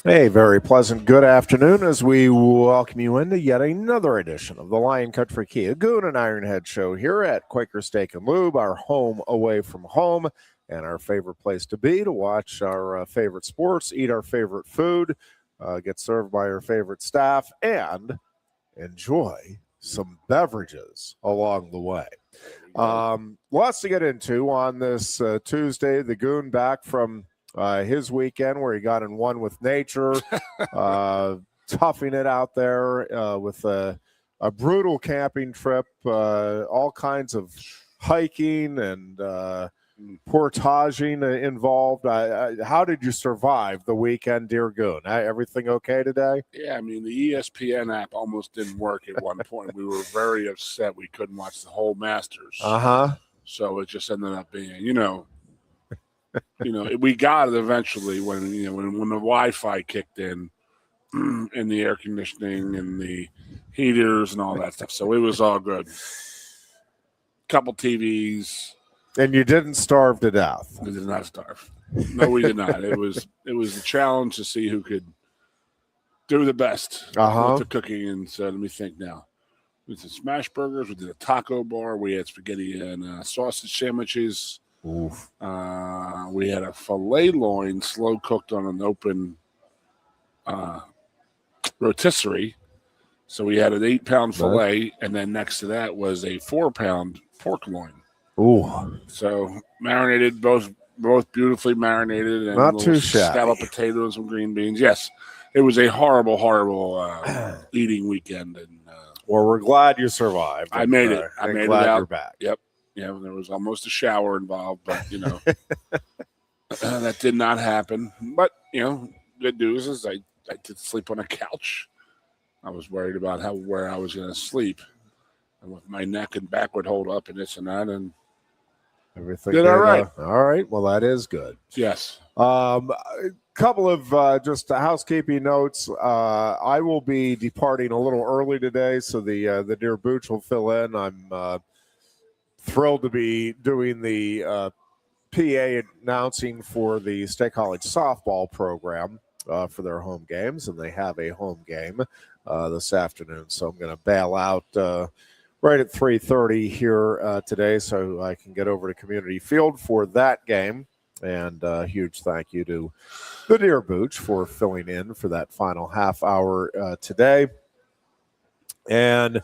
A very pleasant good afternoon as we welcome you into yet another edition of the Lion Country Kia Goon and Ironhead show here at Quaker Steak and Lube, our home away from home and our favorite place to be to watch our favorite sports, eat our favorite food, get served by our favorite staff, and enjoy some beverages along the way. Lots to get into on this Tuesday. The Goon back from his weekend where he got in one with nature, toughing it out there with a brutal camping trip, all kinds of hiking and portaging involved. How did you survive the weekend, dear Goon? Everything okay today? Yeah, I mean, the ESPN app almost didn't work at one point. We were very upset we couldn't watch the whole Masters. Uh-huh. So it just ended up being, we got it eventually when the Wi-Fi kicked in and the air conditioning and the heaters and all that stuff. So it was all good. Couple TVs. And you didn't starve to death. We did not starve. No, we did not. It was a challenge to see who could do the best with the cooking. And so let me think now. We did smash burgers. We did a taco bar. We had spaghetti and sausage sandwiches. Oof. We had a filet loin slow cooked on an open rotisserie. So we had an 8-pound filet, and then next to that was a 4-pound pork loin. Ooh. So marinated, both beautifully marinated, and not too shabby. Scalloped potato and some green beans. Yes, it was a horrible eating weekend. And well, we're glad you survived. I made it. I made glad it out. You're back. Yep. Yeah, there was almost a shower involved, but that did not happen. But good news is I did sleep on a couch. I was worried about where I was going to sleep, and with my neck and back would hold up and this and that, and everything did all right. All right. Well, that is good. Yes. A couple of just housekeeping notes. I will be departing a little early today, so the dear Booch will fill in. I'm thrilled to be doing the PA announcing for the State College softball program for their home games, and they have a home game this afternoon. So I'm going to bail out right at 3:30 here today, so I can get over to Community Field for that game. And a huge thank you to the dear Booch for filling in for that final half hour today. And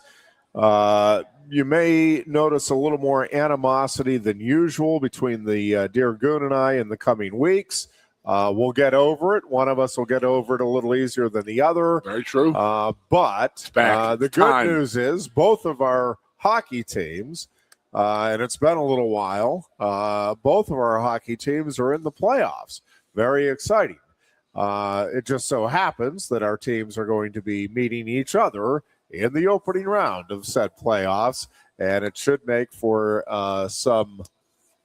you may notice a little more animosity than usual between the dear Goon and I in the coming weeks. We'll get over it. One of us will get over it a little easier than the other. Very true. But the good news is both of our hockey teams, and it's been a little while, both of our hockey teams are in the playoffs. Very exciting. It just so happens that our teams are going to be meeting each other in the opening round of said playoffs, and it should make for some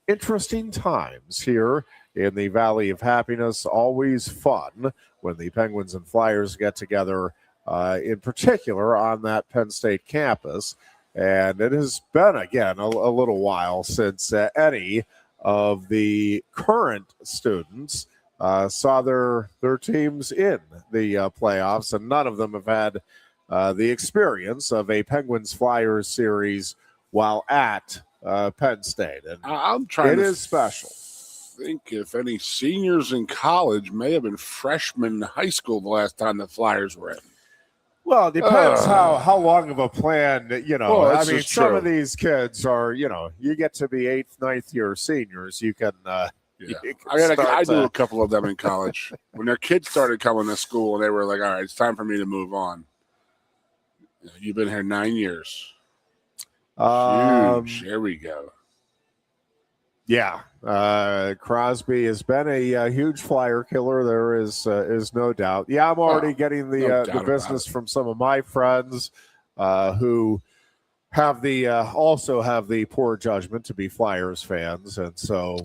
interesting times here in the Valley of Happiness. Always fun when the Penguins and Flyers get together, in particular on that Penn State campus. And it has been, again, a little while since any of the current students saw their teams in the playoffs, and none of them have had the experience of a Penguins-Flyers series while at Penn State. And I'm trying it is special. Think if any seniors in college may have been freshmen in high school the last time the Flyers were in. Well, it depends how long of a plan, I mean, some of these kids are, you get to be 8th, 9th year seniors, you can I knew a couple of them in college. When their kids started coming to school and they were like, all right, it's time for me to move on. You've been here 9 years. Huge. Here we go. Yeah. Crosby has been a huge Flyer killer. There is no doubt. Yeah, I'm already getting the business from some of my friends who have also have the poor judgment to be Flyers fans, and so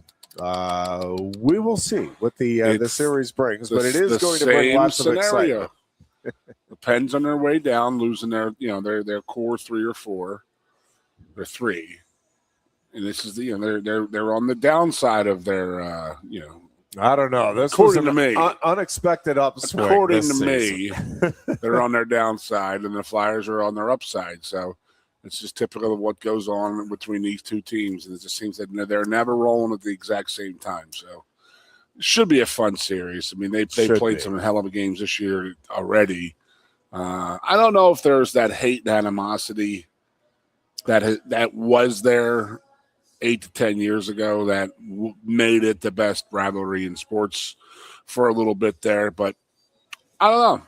we will see what the series brings. But it is going to bring lots of excitement. The Pens on their way down, losing their core 3 or 4, or 3. And this is they're on the downside of their I don't know. This according was to me, unexpected upswing. According this to season. me, they're on their downside, and the Flyers are on their upside. So it's just typical of what goes on between these two teams, and it just seems that they're never rolling at the exact same time. So it should be a fun series. I mean, they played some hell of a games this year already. I don't know if there's that hate and animosity that was there 8 to 10 years ago that made it the best rivalry in sports for a little bit there, but I don't know.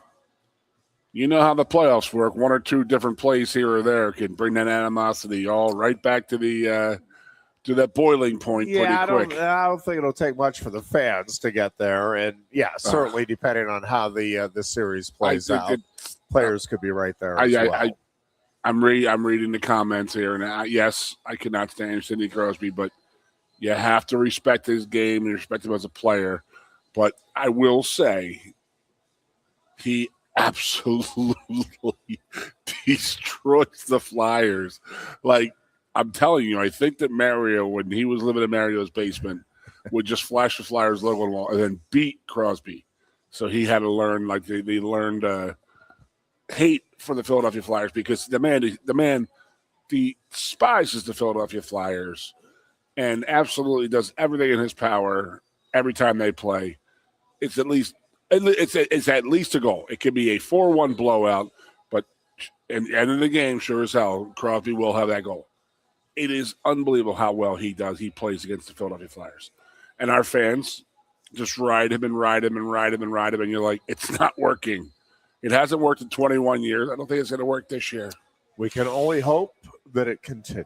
You know how the playoffs work. One or two different plays here or there can bring that animosity all right back to the to that boiling point pretty quick. I don't think it'll take much for the fans to get there, and certainly depending on how the series plays out, players could be right there as well. I'm reading the comments here, and yes, I cannot stand Sidney Crosby, but you have to respect his game and respect him as a player. But I will say, he absolutely destroys the Flyers. Like, I'm telling you, I think that Mario, when he was living in Mario's basement, would just flash the Flyers logo on the wall and then beat Crosby. So he had to learn, like they learned hate for the Philadelphia Flyers because the man despises the Philadelphia Flyers and absolutely does everything in his power every time they play. It's at least a goal. It could be a 4-1 blowout, but at the end of the game, sure as hell, Crosby will have that goal. It is unbelievable how well he plays against the Philadelphia Flyers. And our fans just ride him, and you're like, it's not working. It hasn't worked in 21 years. I don't think it's going to work this year. We can only hope that it continues.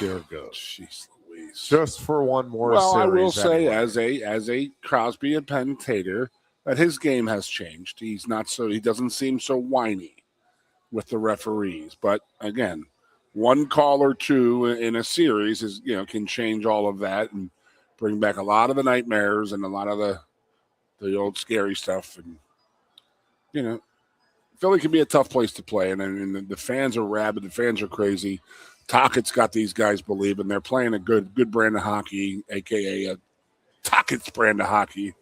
Here it goes. Jeez Louise. Just for one more series. Well, I will say, as a Crosby and Penn Tater, that his game has changed. He doesn't seem so whiny with the referees. But again, one call or two in a series can change all of that and bring back a lot of the nightmares and a lot of the old scary stuff. And Philly can be a tough place to play, and the fans are rabid. The fans are crazy. Tockett's got these guys believing they're playing a good brand of hockey, aka a Tockett's brand of hockey.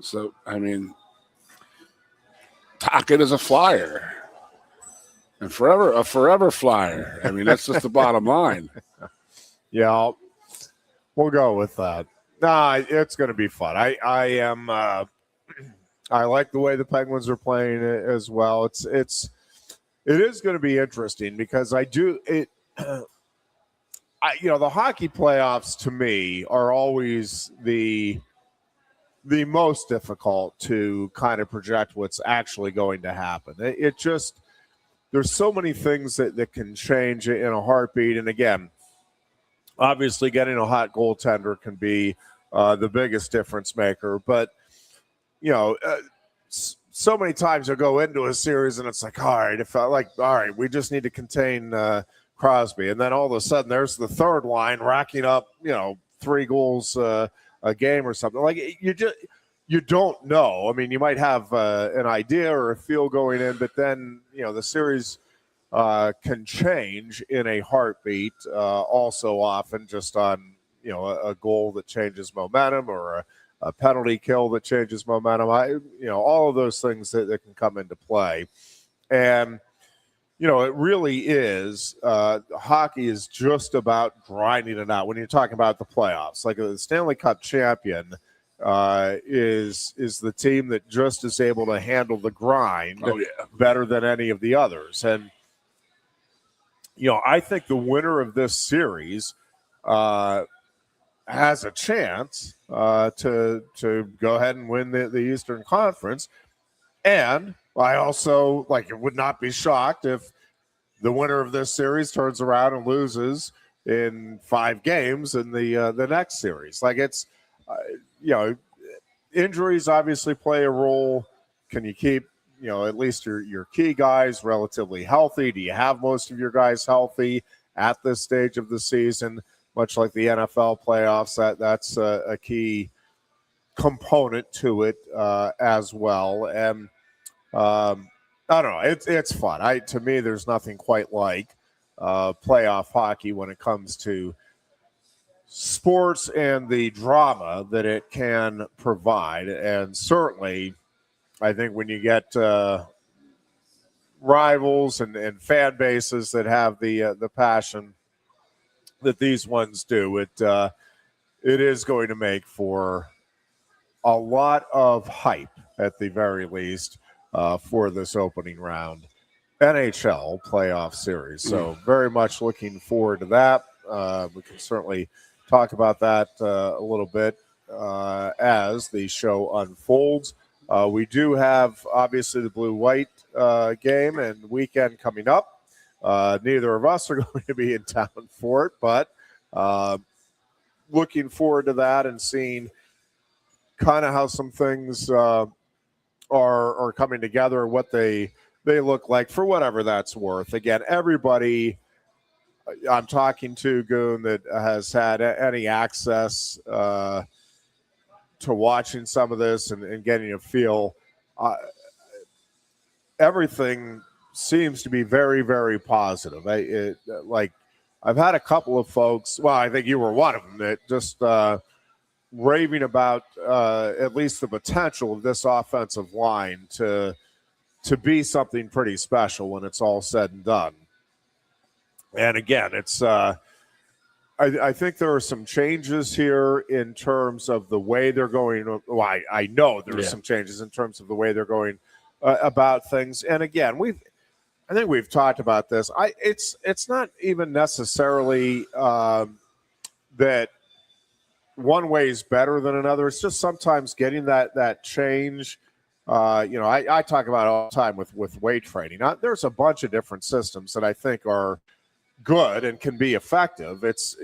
So I mean, Tocchet is a Flyer, and a forever Flyer. I mean, that's just the bottom line. Yeah, we'll go with that. Nah, it's going to be fun. I am. I like the way the Penguins are playing as well. It is going to be interesting because the hockey playoffs to me are always the most difficult to kind of project what's actually going to happen. There's so many things that can change in a heartbeat. And again, obviously getting a hot goaltender can be the biggest difference maker, but so many times you'll go into a series and it's like, all right, we just need to contain Crosby. And then all of a sudden there's the third line racking up, 3 goals a game or something. Like you don't know. I mean, you might have an idea or a feel going in, but then, the series can change in a heartbeat also often just on, a goal that changes momentum or a penalty kill that changes momentum. All of those things that can come into play. And, it really is, hockey is just about grinding it out. When you're talking about the playoffs, like the Stanley Cup champion is the team that just is able to handle the grind better than any of the others. And, I think the winner of this series has a chance to go ahead and win the Eastern Conference. And I also would not be shocked if the winner of this series turns around and loses in 5 games in the next series. It's injuries obviously play a role. Can you keep at least your key guys relatively healthy? Do you have most of your guys healthy at this stage of the season? Much like the NFL playoffs, that's a key component to it as well. And I don't know, it's fun. To me, there's nothing quite like playoff hockey when it comes to sports and the drama that it can provide. And certainly, I think when you get rivals and fan bases that have the passion that these ones do, it is going to make for a lot of hype at the very least for this opening round NHL playoff series. So very much looking forward to that. We can certainly talk about that a little bit as the show unfolds. We do have obviously the blue-white game and weekend coming up. Neither of us are going to be in town for it, but looking forward to that and seeing kind of how some things are coming together, what they look like for whatever that's worth. Again, everybody I'm talking to, Goon, that has had any access to watching some of this and getting a feel, everything seems to be very, very positive. I've had a couple of folks, well, I think you were one of them, that just raving about at least the potential of this offensive line to be something pretty special when it's all said and done. And again, it's I think there are some changes here in terms of the way they're going. Well, I know there's some changes in terms of the way they're going about things. And again, I think we've talked about this. It's not even necessarily that one way is better than another. It's just sometimes getting that change. I talk about it all the time with weight training. There's a bunch of different systems that I think are good and can be effective. It's,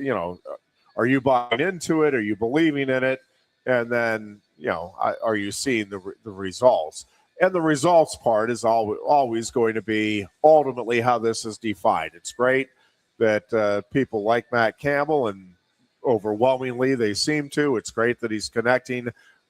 are you buying into it? Are you believing in it? And then, are you seeing the results? And the results part is always going to be ultimately how this is defined. It's great that people like Matt Campbell, and overwhelmingly they seem to. It's great that he's connecting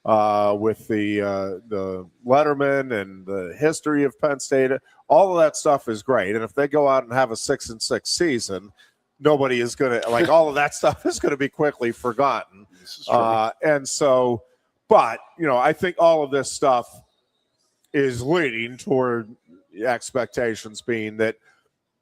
with the Letterman and the history of Penn State. All of that stuff is great. And if they go out and have a 6-6 season, nobody is going to, all of that stuff is going to be quickly forgotten. And so, but, I think all of this stuff is leading toward expectations being that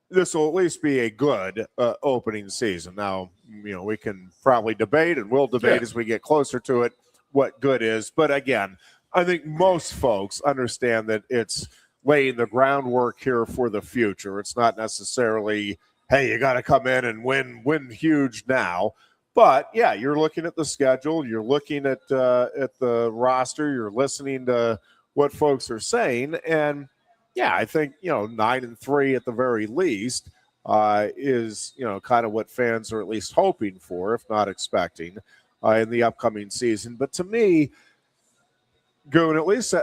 this will at least be a good opening season. Now, we can probably debate, and we'll debate as we get closer to it, what good is. But again, I think most folks understand that it's laying the groundwork here for the future. It's not necessarily, hey, you got to come in and win huge now. But yeah, you're looking at the schedule, you're looking at the roster, you're listening to what folks are saying, and yeah, I think 9-3 at the very least is kind of what fans are at least hoping for, if not expecting, in the upcoming season. But to me, Goon, at least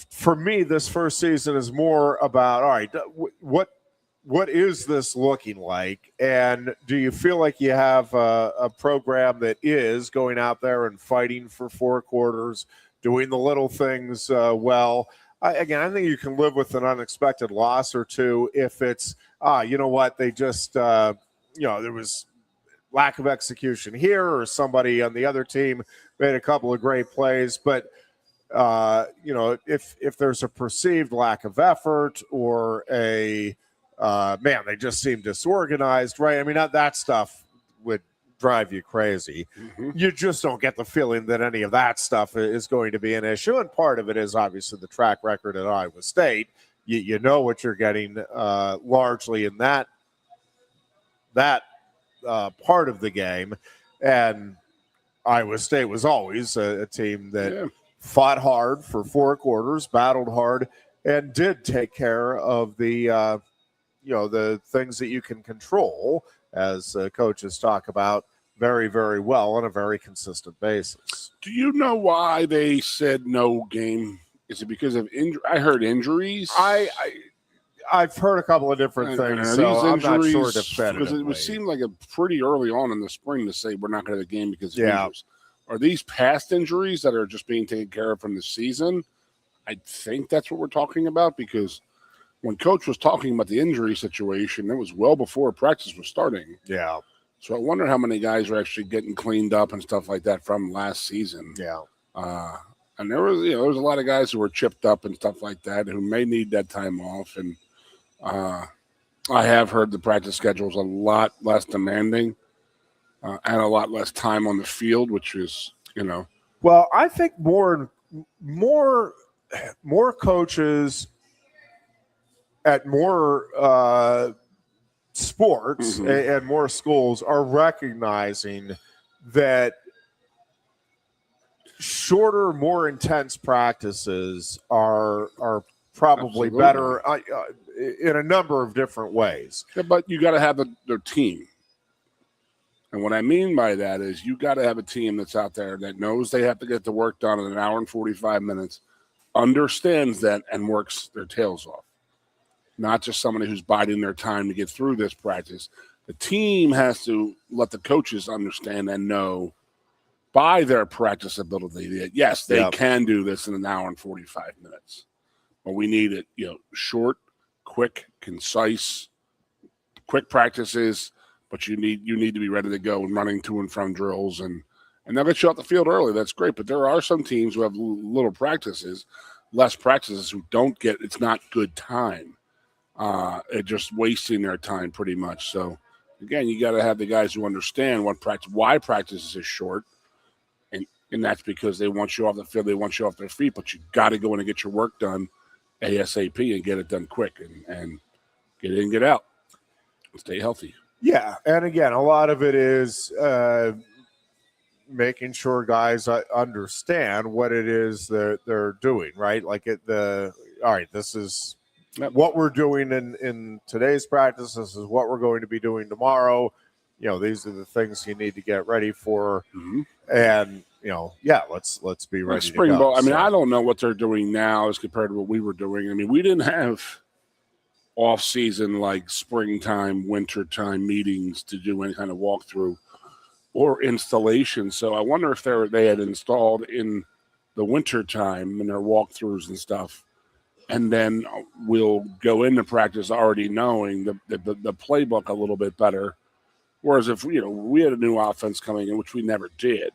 for me, this first season is more about, all right, what is this looking like? And do you feel like you have a program that is going out there and fighting for four quarters, doing the little things well? I think you can live with an unexpected loss or two if it's, they just, there was lack of execution here, or somebody on the other team made a couple of great plays. But, if there's a perceived lack of effort or they just seem disorganized, right? I mean, that stuff would drive you crazy. Mm-hmm. You just don't get the feeling that any of that stuff is going to be an issue. And part of it is obviously the track record at Iowa State. You know what you're getting largely in that part of the game. And Iowa State was always a team that fought hard for four quarters, battled hard, and did take care of the things that you can control, as coaches talk about, very, very well on a very consistent basis. Do you know why they said no game? Is it because of injury? I heard injuries. I've heard a couple of different things, so I'm not sure definitively. Because it would seem like pretty early on in the spring to say we're not going to have a game because of injuries. Are these past injuries that are just being taken care of from the season? I think that's what we're talking about, because when Coach was talking about the injury situation, it was well before practice was starting. Yeah. So I wonder how many guys are actually getting cleaned up and stuff like that from last season. Yeah. And there was a lot of guys who were chipped up and stuff like that who may need that time off. And I have heard the practice schedule is a lot less demanding and a lot less time on the field, which is, Well, I think more coaches at more sports and more schools are recognizing that shorter, more intense practices are probably Absolutely. better in a number of different ways. Yeah, but you got to have their team. And what I mean by that is you got to have a team that's out there that knows they have to get the work done in an hour and 45 minutes, understands that, and works their tails off. Not just somebody who's biding their time to get through this practice. The team has to let the coaches understand and know by their practice ability that, yes, they can do this in an hour and 45 minutes. But we need it, short, quick, concise, quick practices. But you need to be ready to go and running to and from drills, and they'll get you off the field early. That's great. But there are some teams who have little practices, less practices, who don't get. It's not good time. It's just wasting their time pretty much. So again, you got to have the guys who understand why practice is short, and that's because they want you off the field. They want you off their feet. But you got to go in and get your work done ASAP and get it done quick and get in, get out, and stay healthy. Yeah, and again, a lot of it is making sure guys understand what it is that they're doing, right? Like all right, this is what we're doing in today's practice. This is what we're going to be doing tomorrow. These are the things you need to get ready for, and let's be ready. Spring to go. ball. I mean, I don't know what they're doing now as compared to what we were doing. I mean, we didn't have off-season like springtime, wintertime meetings to do any kind of walkthrough or installation. So I wonder if they had installed in the wintertime in their walkthroughs and stuff, and then we'll go into practice already knowing the playbook a little bit better. Whereas if we had a new offense coming in, which we never did,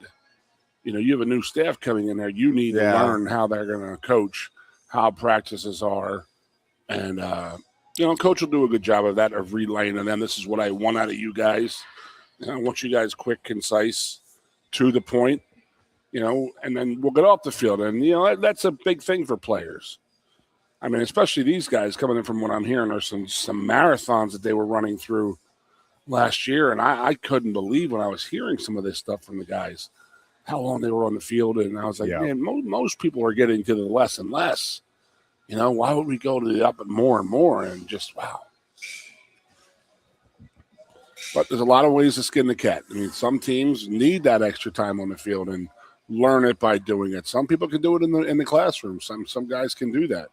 you have a new staff coming in there, you need to learn how they're going to coach, how practices are, and coach will do a good job of that, of relaying to them, this is what I want out of you guys. I want you guys quick, concise, to the point, and then we'll get off the field. And, that's a big thing for players. I mean, especially these guys coming in from what I'm hearing are some marathons that they were running through last year. And I couldn't believe when I was hearing some of this stuff from the guys, how long they were on the field. And I was like, man, most people are getting to the less and less. Why would we go to the up and more and just, wow. But there's a lot of ways to skin the cat. I mean, some teams need that extra time on the field and learn it by doing it. Some people can do it in the classroom. Some guys can do that.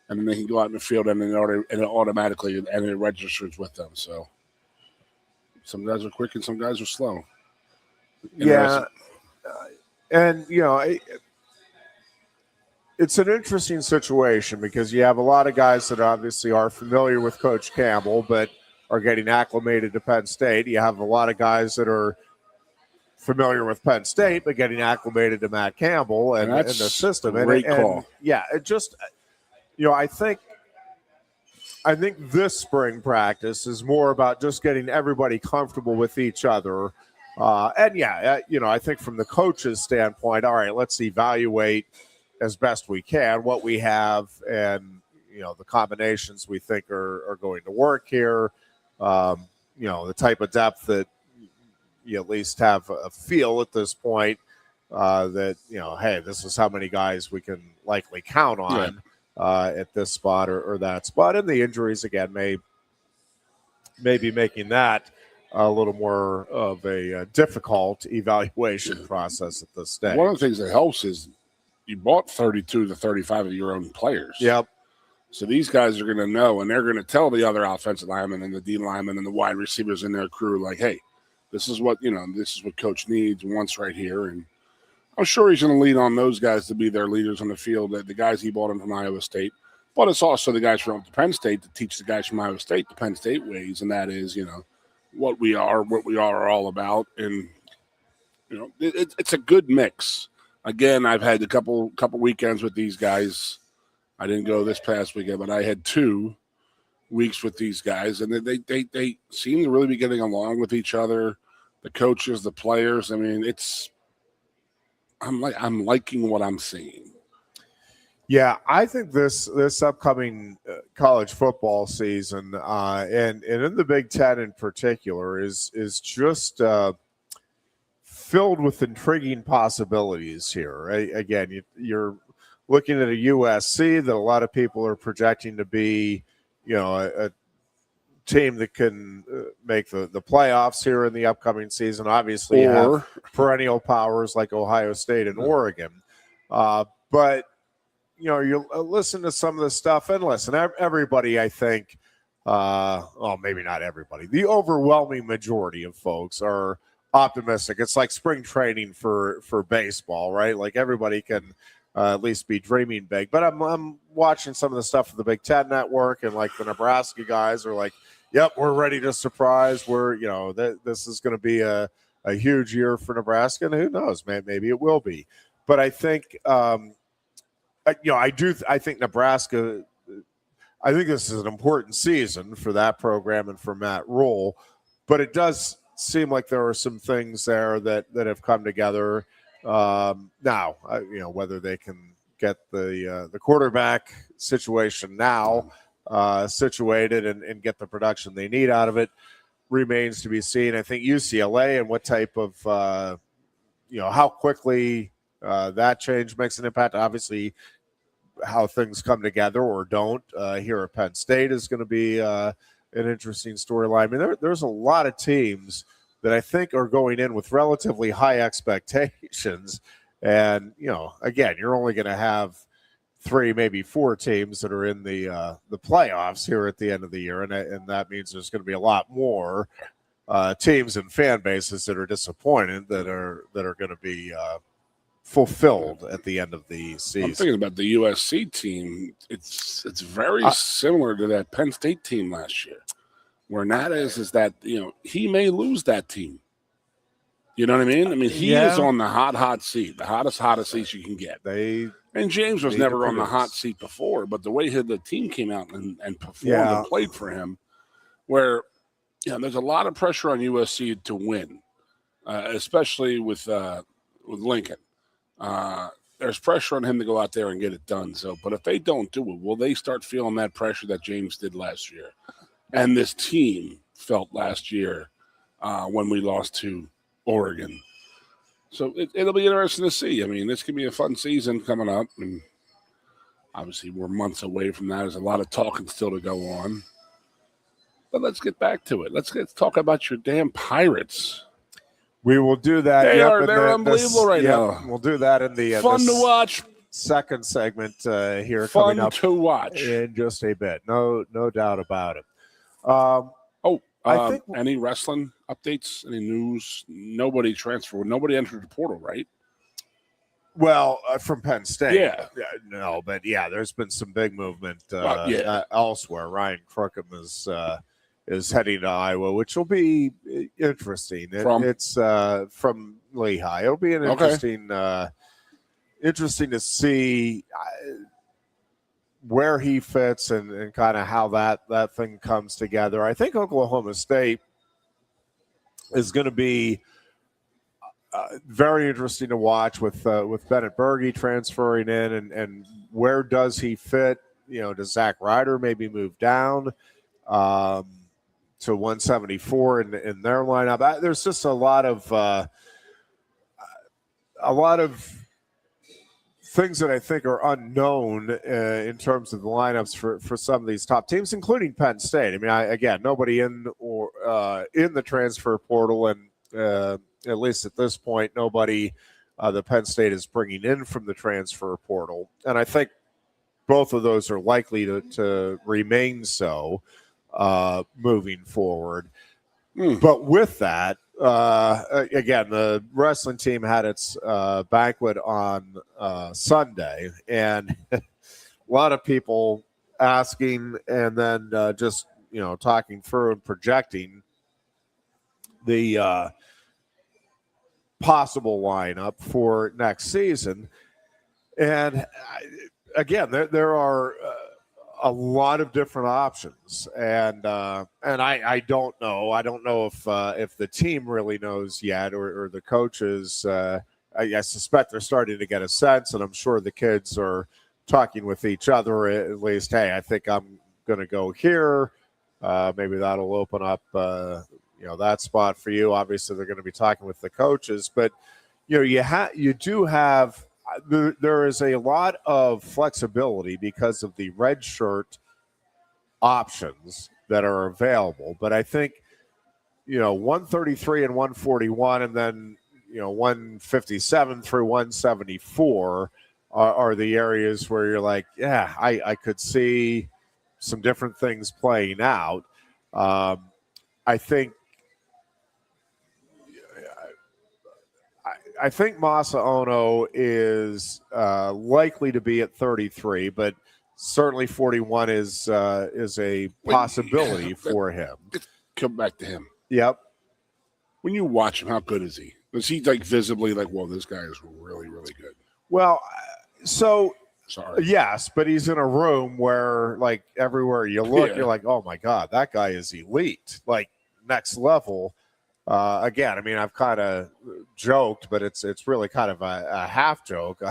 And then they can go out in the field and it automatically and it registers with them. So some guys are quick and some guys are slow. Yeah. And, it's an interesting situation because you have a lot of guys that obviously are familiar with Coach Campbell, but are getting acclimated to Penn State. You have a lot of guys that are familiar with Penn State, but getting acclimated to Matt Campbell and the system. Great call. It just, I think this spring practice is more about just getting everybody comfortable with each other. I think from the coach's standpoint, all right, let's evaluate as best we can what we have and, the combinations we think are going to work here. The type of depth that you at least have a feel at this point that, hey, this is how many guys we can likely count on at this spot or that spot. And the injuries, again, may be making that a little more of a difficult evaluation process at this stage. One of the things that helps is you bought 32 to 35 of your own players. Yep. So these guys are going to know, and they're going to tell the other offensive linemen and the D linemen and the wide receivers in their crew, like, hey, this is what Coach needs and wants right here. And I'm sure he's going to lean on those guys to be their leaders on the field, the guys he bought in from Iowa State. But it's also the guys from Penn State to teach the guys from Iowa State the Penn State ways, and that is, what we are all about, and it's a good mix. Again, I've had a couple weekends with these guys. I didn't go this past weekend, but I had 2 weeks with these guys, and they seem to really be getting along with each other. The coaches, the players. I mean, I'm liking what I'm seeing. Yeah, I think this upcoming college football season, and in the Big Ten in particular, is just filled with intriguing possibilities here. Right? Again, you're looking at a USC that a lot of people are projecting to be, a team that can make the playoffs here in the upcoming season. Obviously, you have perennial powers like Ohio State and Oregon, but you listen to some of the stuff, and listen, everybody, I think, maybe not everybody, the overwhelming majority of folks are optimistic. It's like spring training for baseball, right? Like everybody can at least be dreaming big. But I'm watching some of the stuff for the Big Ten Network, and like the Nebraska guys are like, "Yep, we're ready to surprise. We're this is going to be a huge year for Nebraska, and who knows, man? Maybe it will be." But I think. I think Nebraska. I think this is an important season for that program and for Matt Rule, but it does seem like there are some things there that have come together. Now, whether they can get the quarterback situation now situated and get the production they need out of it remains to be seen. I think UCLA and what type of how quickly that change makes an impact. Obviously, how things come together or don't here at Penn State is going to be an interesting storyline. I mean, there's a lot of teams that I think are going in with relatively high expectations. And, again, you're only going to have 3, maybe 4 teams that are in the playoffs here at the end of the year. And that means there's going to be a lot more teams and fan bases that are disappointed that are going to be fulfilled at the end of the season. I'm thinking about the USC team. It's very similar to that Penn State team last year. Where Nat is that he may lose that team. You know what I mean? I mean, he is on the hot seat, the hottest seat you can get. And James was never on the hot seat before, but the way the team came out and performed and played for him, where there's a lot of pressure on USC to win, especially with Lincoln. There's pressure on him to go out there and get it done. So, but if they don't do it, will they start feeling that pressure that James did last year, and this team felt last year when we lost to Oregon? So it'll be interesting to see. I mean, this could be a fun season coming up, and obviously we're months away from that. There's a lot of talking still to go on, but let's get back to it. Let's talk about your damn Pirates. We will do that. They're unbelievable right now. We'll do that in the fun to watch second segment here fun coming up to watch in just a bit. No doubt about it. I think any wrestling updates, any news? Nobody transferred. Nobody entered the portal, right? Well, from Penn State, yeah. But there's been some big movement elsewhere. Ryan Crookham is heading to Iowa, which will be interesting. It's from Lehigh. It'll be an interesting to see where he fits and kind of how that thing comes together. I think Oklahoma State is going to be very interesting to watch with Bennett Berge transferring in, and where does he fit? Does Zach Ryder maybe move down to 174 in their lineup? There's just a lot of things that I think are unknown in terms of the lineups for some of these top teams, including Penn State. I mean, nobody in the transfer portal, and at least at this point, nobody that Penn State is bringing in from the transfer portal. And I think both of those are likely to remain so moving forward. But with that, again, the wrestling team had its banquet on Sunday, and a lot of people asking and then just talking through and projecting the possible lineup for next season. And again, there are a lot of different options, and I don't know. I don't know if the team really knows yet, or the coaches. I suspect they're starting to get a sense, and I'm sure the kids are talking with each other at least. Hey, I think I'm going to go here. Maybe that'll open up that spot for you. Obviously, they're going to be talking with the coaches, but you do have. There is a lot of flexibility because of the red shirt options that are available. But I think, 133 and 141, and then, 157 through 174 are the areas where you're like, yeah, I could see some different things playing out. I think Masa Ono is likely to be at 33, but certainly 41 is a possibility for him. Let's come back to him. Yep. When you watch him, how good is he? Is he visibly well, this guy is really, really good? Well, sorry. Yes, but he's in a room where everywhere you look, you're like, oh my God, that guy is elite, next level. Again, I mean, I've kind of joked, but it's really kind of a half joke.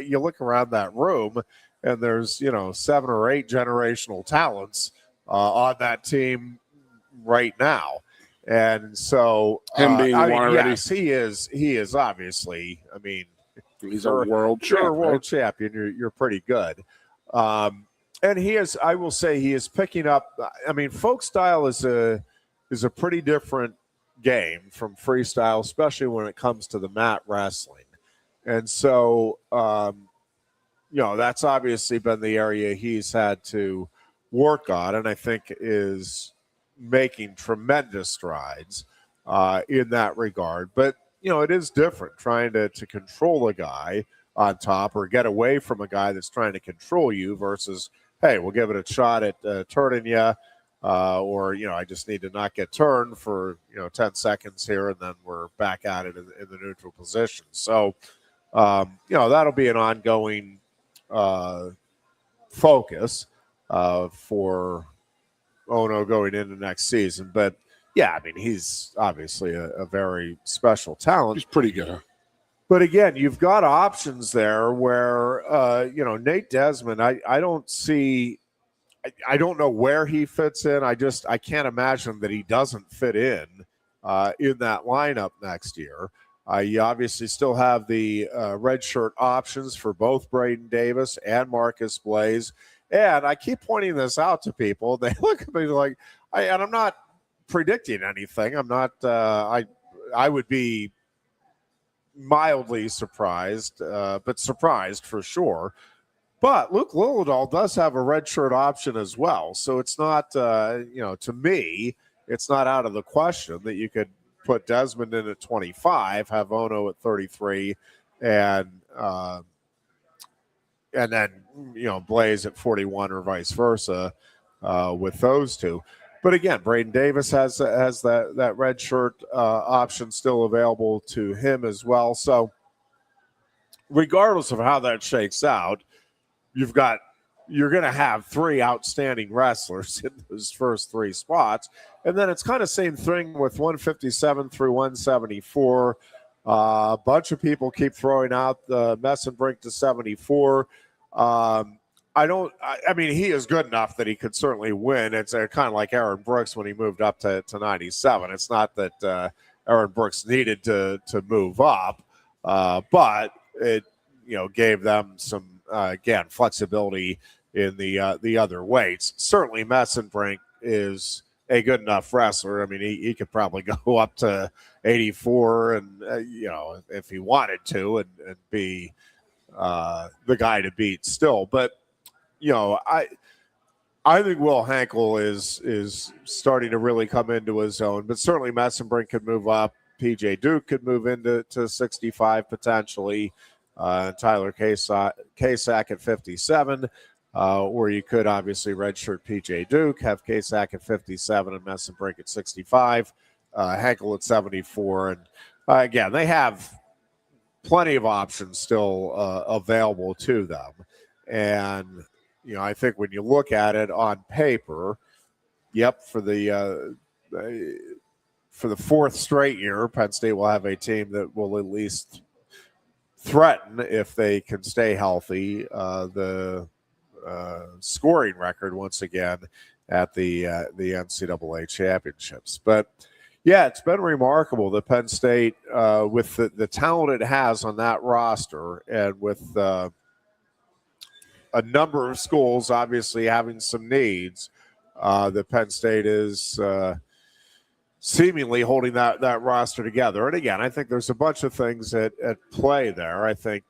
You look around that room, and there's 7 or 8 generational talents on that team right now, and so him being one already. Yes, he is obviously. I mean, he's a world champion. You're pretty good, and he is. I will say he is picking up. I mean, folk style is a pretty different game from freestyle, especially when it comes to the mat wrestling. And so, that's obviously been the area he's had to work on, and I think is making tremendous strides in that regard. But, it is different trying to control a guy on top or get away from a guy that's trying to control you versus, hey, we'll give it a shot at turning you. Or I just need to not get turned for 10 seconds here, and then we're back at it in the neutral position. So that'll be an ongoing focus for Ono going into next season. But yeah, I mean, he's obviously a very special talent. He's pretty good, huh? But again, you've got options there where Nate Desmond. I don't see. I don't know where he fits in. I can't imagine that he doesn't fit in that lineup next year. You obviously still have the red shirt options for both Braden Davis and Marcus Blaze. And I keep pointing this out to people. They look at me like, and I'm not predicting anything. I'm not, I would be mildly surprised, but surprised for sure. But Luke Lillidahl does have a red shirt option as well. So it's not, to me, it's not out of the question that you could put Desmond in at 25, have Ono at 33, and then, Blaze at 41 or vice versa with those two. But again, Braden Davis has that red shirt option still available to him as well. So regardless of how that shakes out, you're going to have 3 outstanding wrestlers in those first 3 spots. And then it's kind of same thing with 157 through 174. A bunch of people keep throwing out the Messenbrink to 74. I mean, he is good enough that he could certainly win. It's kind of like Aaron Brooks when he moved up to 97. It's not that Aaron Brooks needed to move up, but it gave them some again flexibility in the other weights. Certainly, Messenbrink is a good enough wrestler. I mean, he could probably go up to 84, and if he wanted to, and be the guy to beat still. But I think Will Hankel is starting to really come into his own. But certainly, Messenbrink could move up. PJ Duke could move into 65 potentially. Tyler Kasak at 57, or you could obviously redshirt PJ Duke, have Kasak at 57 and Messenbrink at 65. Henkel at 74. And again, they have plenty of options still available to them. And, I think when you look at it on paper, for the fourth straight year, Penn State will have a team that will at least threaten, if they can stay healthy, the scoring record once again at the NCAA championships. But it's been remarkable that Penn State, with the talent it has on that roster, and with a number of schools obviously having some needs, that Penn State is seemingly holding that roster together. And again, I think there's a bunch of things at play there. I think,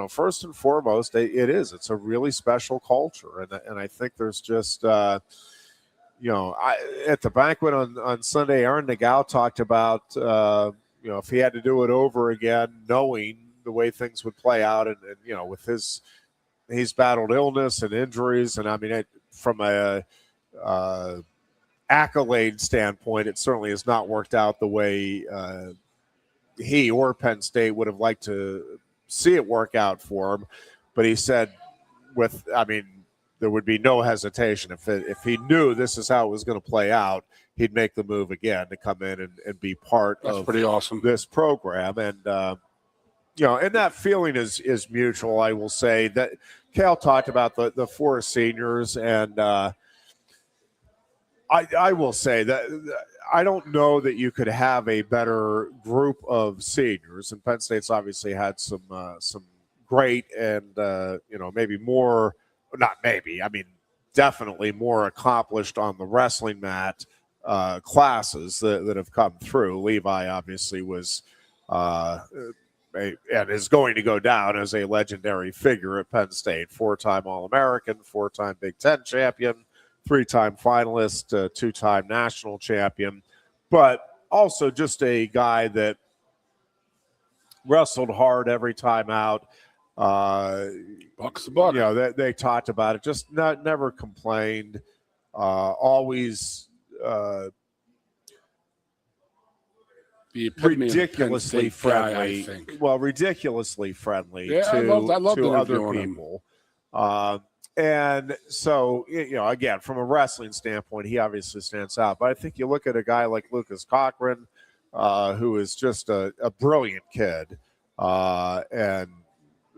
first and foremost, it's a really special culture. And I think there's just, at the banquet on Sunday, Aaron Nagao talked about, if he had to do it over again, knowing the way things would play out. And with he's battled illness and injuries. And I mean, from a accolade standpoint, it certainly has not worked out the way he or Penn State would have liked to see it work out for him. But he said, there would be no hesitation. If he knew this is how it was going to play out, he'd make the move again to come in and be part of pretty awesome. This program. And, and that feeling is mutual. I will say that Cal talked about the four seniors, and I will say that I don't know that you could have a better group of seniors, and Penn State's obviously had some great and maybe more, not maybe, I mean definitely more accomplished on the wrestling mat classes that have come through. Levi obviously was and is going to go down as a legendary figure at Penn State, 4-time All-American, 4-time Big Ten champion, 3-time finalist, 2-time national champion, but also just a guy that wrestled hard every time out. Bucs the buck. They talked about it, just never complained, always ridiculously friendly. Guy, I think. Well, ridiculously friendly to I love other people. And so, again, from a wrestling standpoint, he obviously stands out. But I think you look at a guy like Lucas Cochran, who is just a brilliant kid and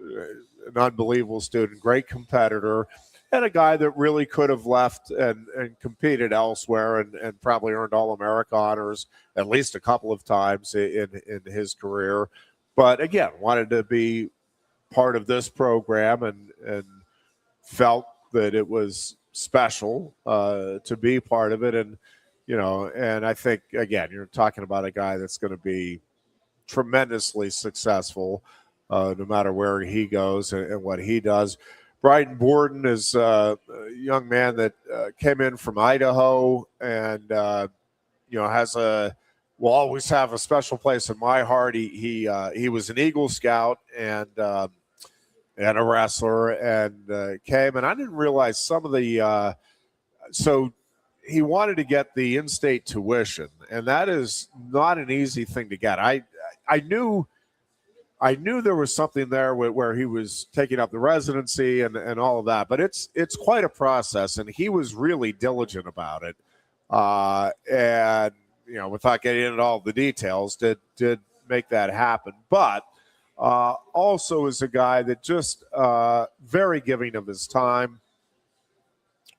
an unbelievable student, great competitor, and a guy that really could have left and competed elsewhere and probably earned All-America honors at least a couple of times in his career. But, again, wanted to be part of this program and felt that it was special to be part of it. And, and I think, again, you're talking about a guy that's going to be tremendously successful no matter where he goes and what he does. Bryden Borden is a young man that came in from Idaho and, will always have a special place in my heart. He was an Eagle Scout and a wrestler, and came, and I didn't realize some of the so he wanted to get the in-state tuition, and that is not an easy thing to get. I knew there was something there where he was taking up the residency and all of that, but it's quite a process, and he was really diligent about it, and without getting into all the details, did make that happen. But also is a guy that just very giving of his time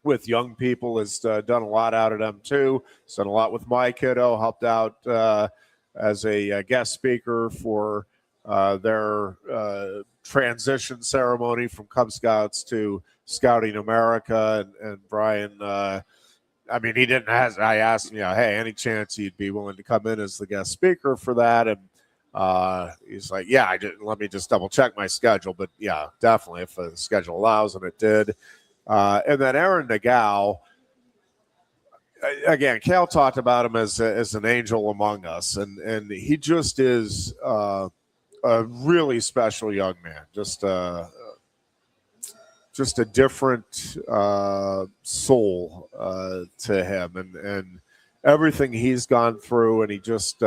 with young people, has done a lot out of them too. He's done a lot with my kiddo, helped out as a guest speaker for their transition ceremony from Cub Scouts to Scouting America. And Brian, he didn't ask. I asked him, hey, any chance he'd be willing to come in as the guest speaker for that? And he's like, yeah, let me just double check my schedule. But yeah, definitely if the schedule allows, and it did. And then Aaron Nagao, again, Cal talked about him as an angel among us. And he just is a really special young man. Just a different soul to him. everything he's gone through, and he just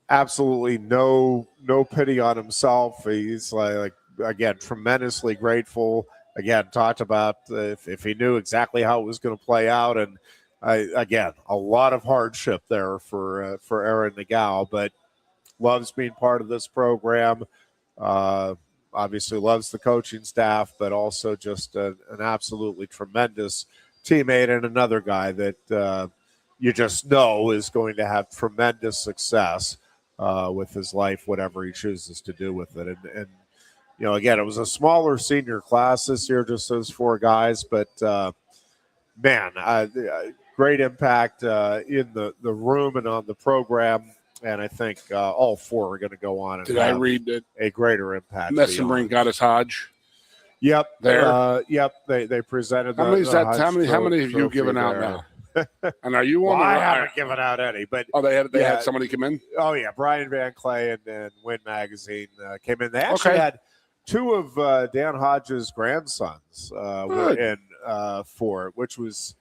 absolutely no pity on himself. He's like again, tremendously grateful. Again, talked about if he knew exactly how it was going to play out, and again, a lot of hardship there for Aaron Nagao, but loves being part of this program. Obviously loves the coaching staff, but also just an absolutely tremendous teammate and another guy that you just know is going to have tremendous success with his life, whatever he chooses to do with it. And you know, again, it was a smaller senior class this year, just those 4 guys, but man, great impact in the room and on the program. And I think all 4 are going to go on and Did I read that a greater impact. Messenring got his Hodge? Yep. There. Yep. They presented. How many have you given out now? And are you on? I haven't given out any, but they had somebody come in. Oh yeah, Brian Van Clay and Win Magazine came in. They actually had 2 of Dan Hodge's grandsons were in for it, which was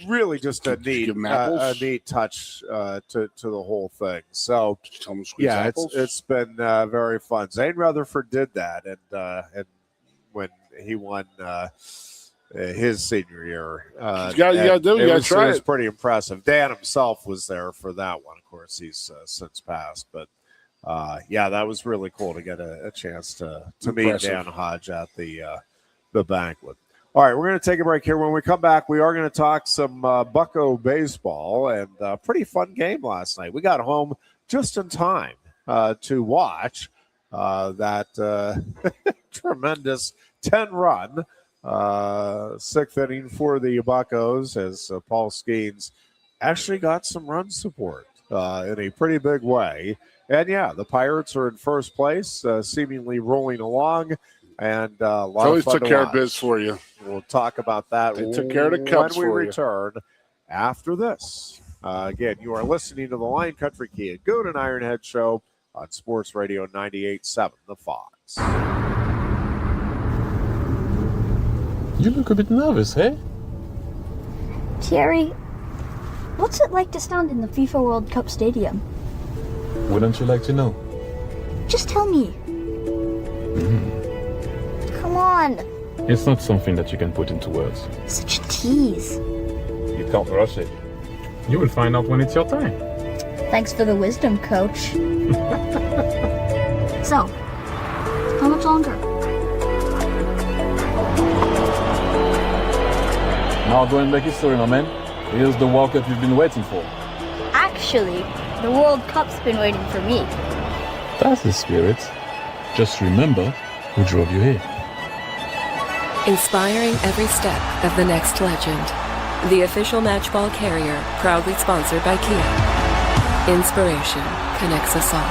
really just a neat touch to the whole thing. So yeah, it's been very fun. Zane Rutherford did that, and when he won his senior year, you gotta do it. It was pretty impressive. Dan himself was there for that one. Of course, he's since passed, but yeah, that was really cool to get a chance to meet Dan Hodge at the banquet. All right, we're going to take a break here. When we come back, we are going to talk some Bucco baseball, and a pretty fun game last night. We got home just in time to watch that tremendous 10-run 6th inning for the Buccos, as Paul Skeens actually got some run support in a pretty big way. And, yeah, the Pirates are in first place, seemingly rolling along. And a lot of fun took care of biz for you. We'll talk about that they took care of the Cubs when we return after this. Again, you are listening to the Lion Country Kia Goon and Ironhead show on Sports Radio 98.7 The Fox. You look a bit nervous, hey? Thierry, what's it like to stand in the FIFA World Cup stadium? Wouldn't you like to know? Just tell me. Come on. It's not something that you can put into words. Such a tease. You can't rush it. You will find out when it's your time. Thanks for the wisdom, Coach. So, how much longer? Now go and make history, my man. Here's the World Cup you've been waiting for. Actually, the World Cup's been waiting for me. That's the spirit. Just remember who drove you here. Inspiring every step of the next legend. The official matchball carrier, proudly sponsored by Kia. Inspiration connects us all.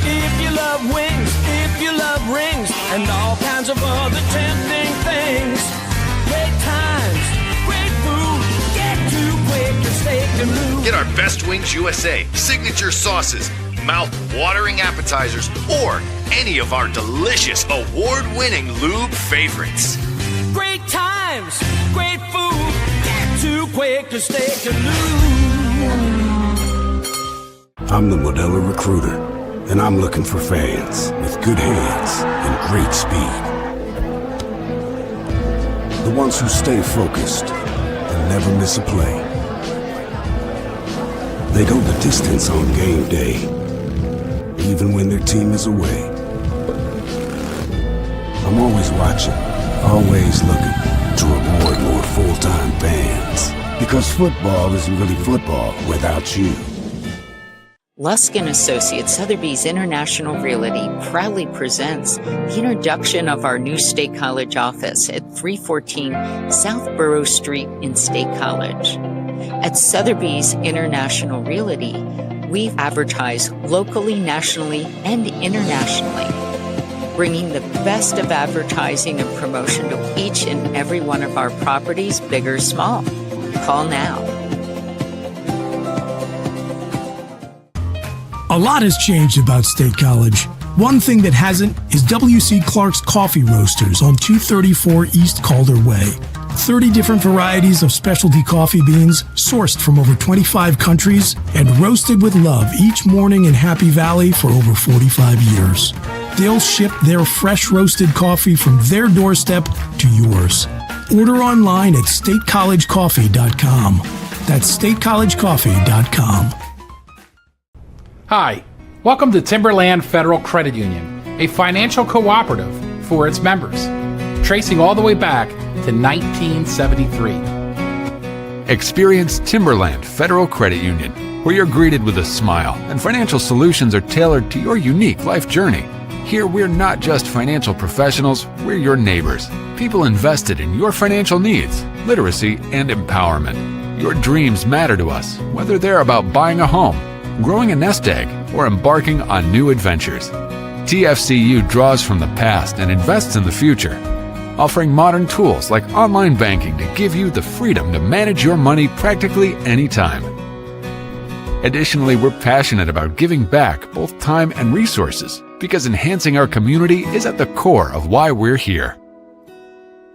If you love wings, if you love rings, and all kinds of other tempting things, great times, great food, get too quick and steak and lube. Get our Best Wings USA signature sauces, mouth-watering appetizers, or any of our delicious award-winning lube favorites. Great times, great food, get too quick to steak and lube. I'm the Modelo Recruiter, and I'm looking for fans with good hands and great speed. The ones who stay focused and never miss a play. They go the distance on game day, even when their team is away. I'm always watching, always looking to reward more full-time fans. Because football isn't really football without you. Lusk & Associates Sotheby's International Realty proudly presents the introduction of our new State College office at 314 South Borough Street in State College. At Sotheby's International Realty, we advertise locally, nationally, and internationally, bringing the best of advertising and promotion to each and every one of our properties, big or small. Call now. A lot has changed about State College. One thing that hasn't is W.C. Clark's Coffee Roasters on 234 East Calder Way. 30 different varieties of specialty coffee beans sourced from over 25 countries and roasted with love each morning in Happy Valley for over 45 years. They'll ship their fresh roasted coffee from their doorstep to yours. Order online at statecollegecoffee.com. That's statecollegecoffee.com. Hi, welcome to Timberland Federal Credit Union, a financial cooperative for its members, tracing all the way back to 1973. Experience Timberland Federal Credit Union, where you're greeted with a smile and financial solutions are tailored to your unique life journey. Here, we're not just financial professionals, we're your neighbors, people invested in your financial needs, literacy, and empowerment. Your dreams matter to us, whether they're about buying a home, growing a nest egg, or embarking on new adventures. TFCU draws from the past and invests in the future, offering modern tools like online banking to give you the freedom to manage your money practically anytime. Additionally, we're passionate about giving back both time and resources because enhancing our community is at the core of why we're here.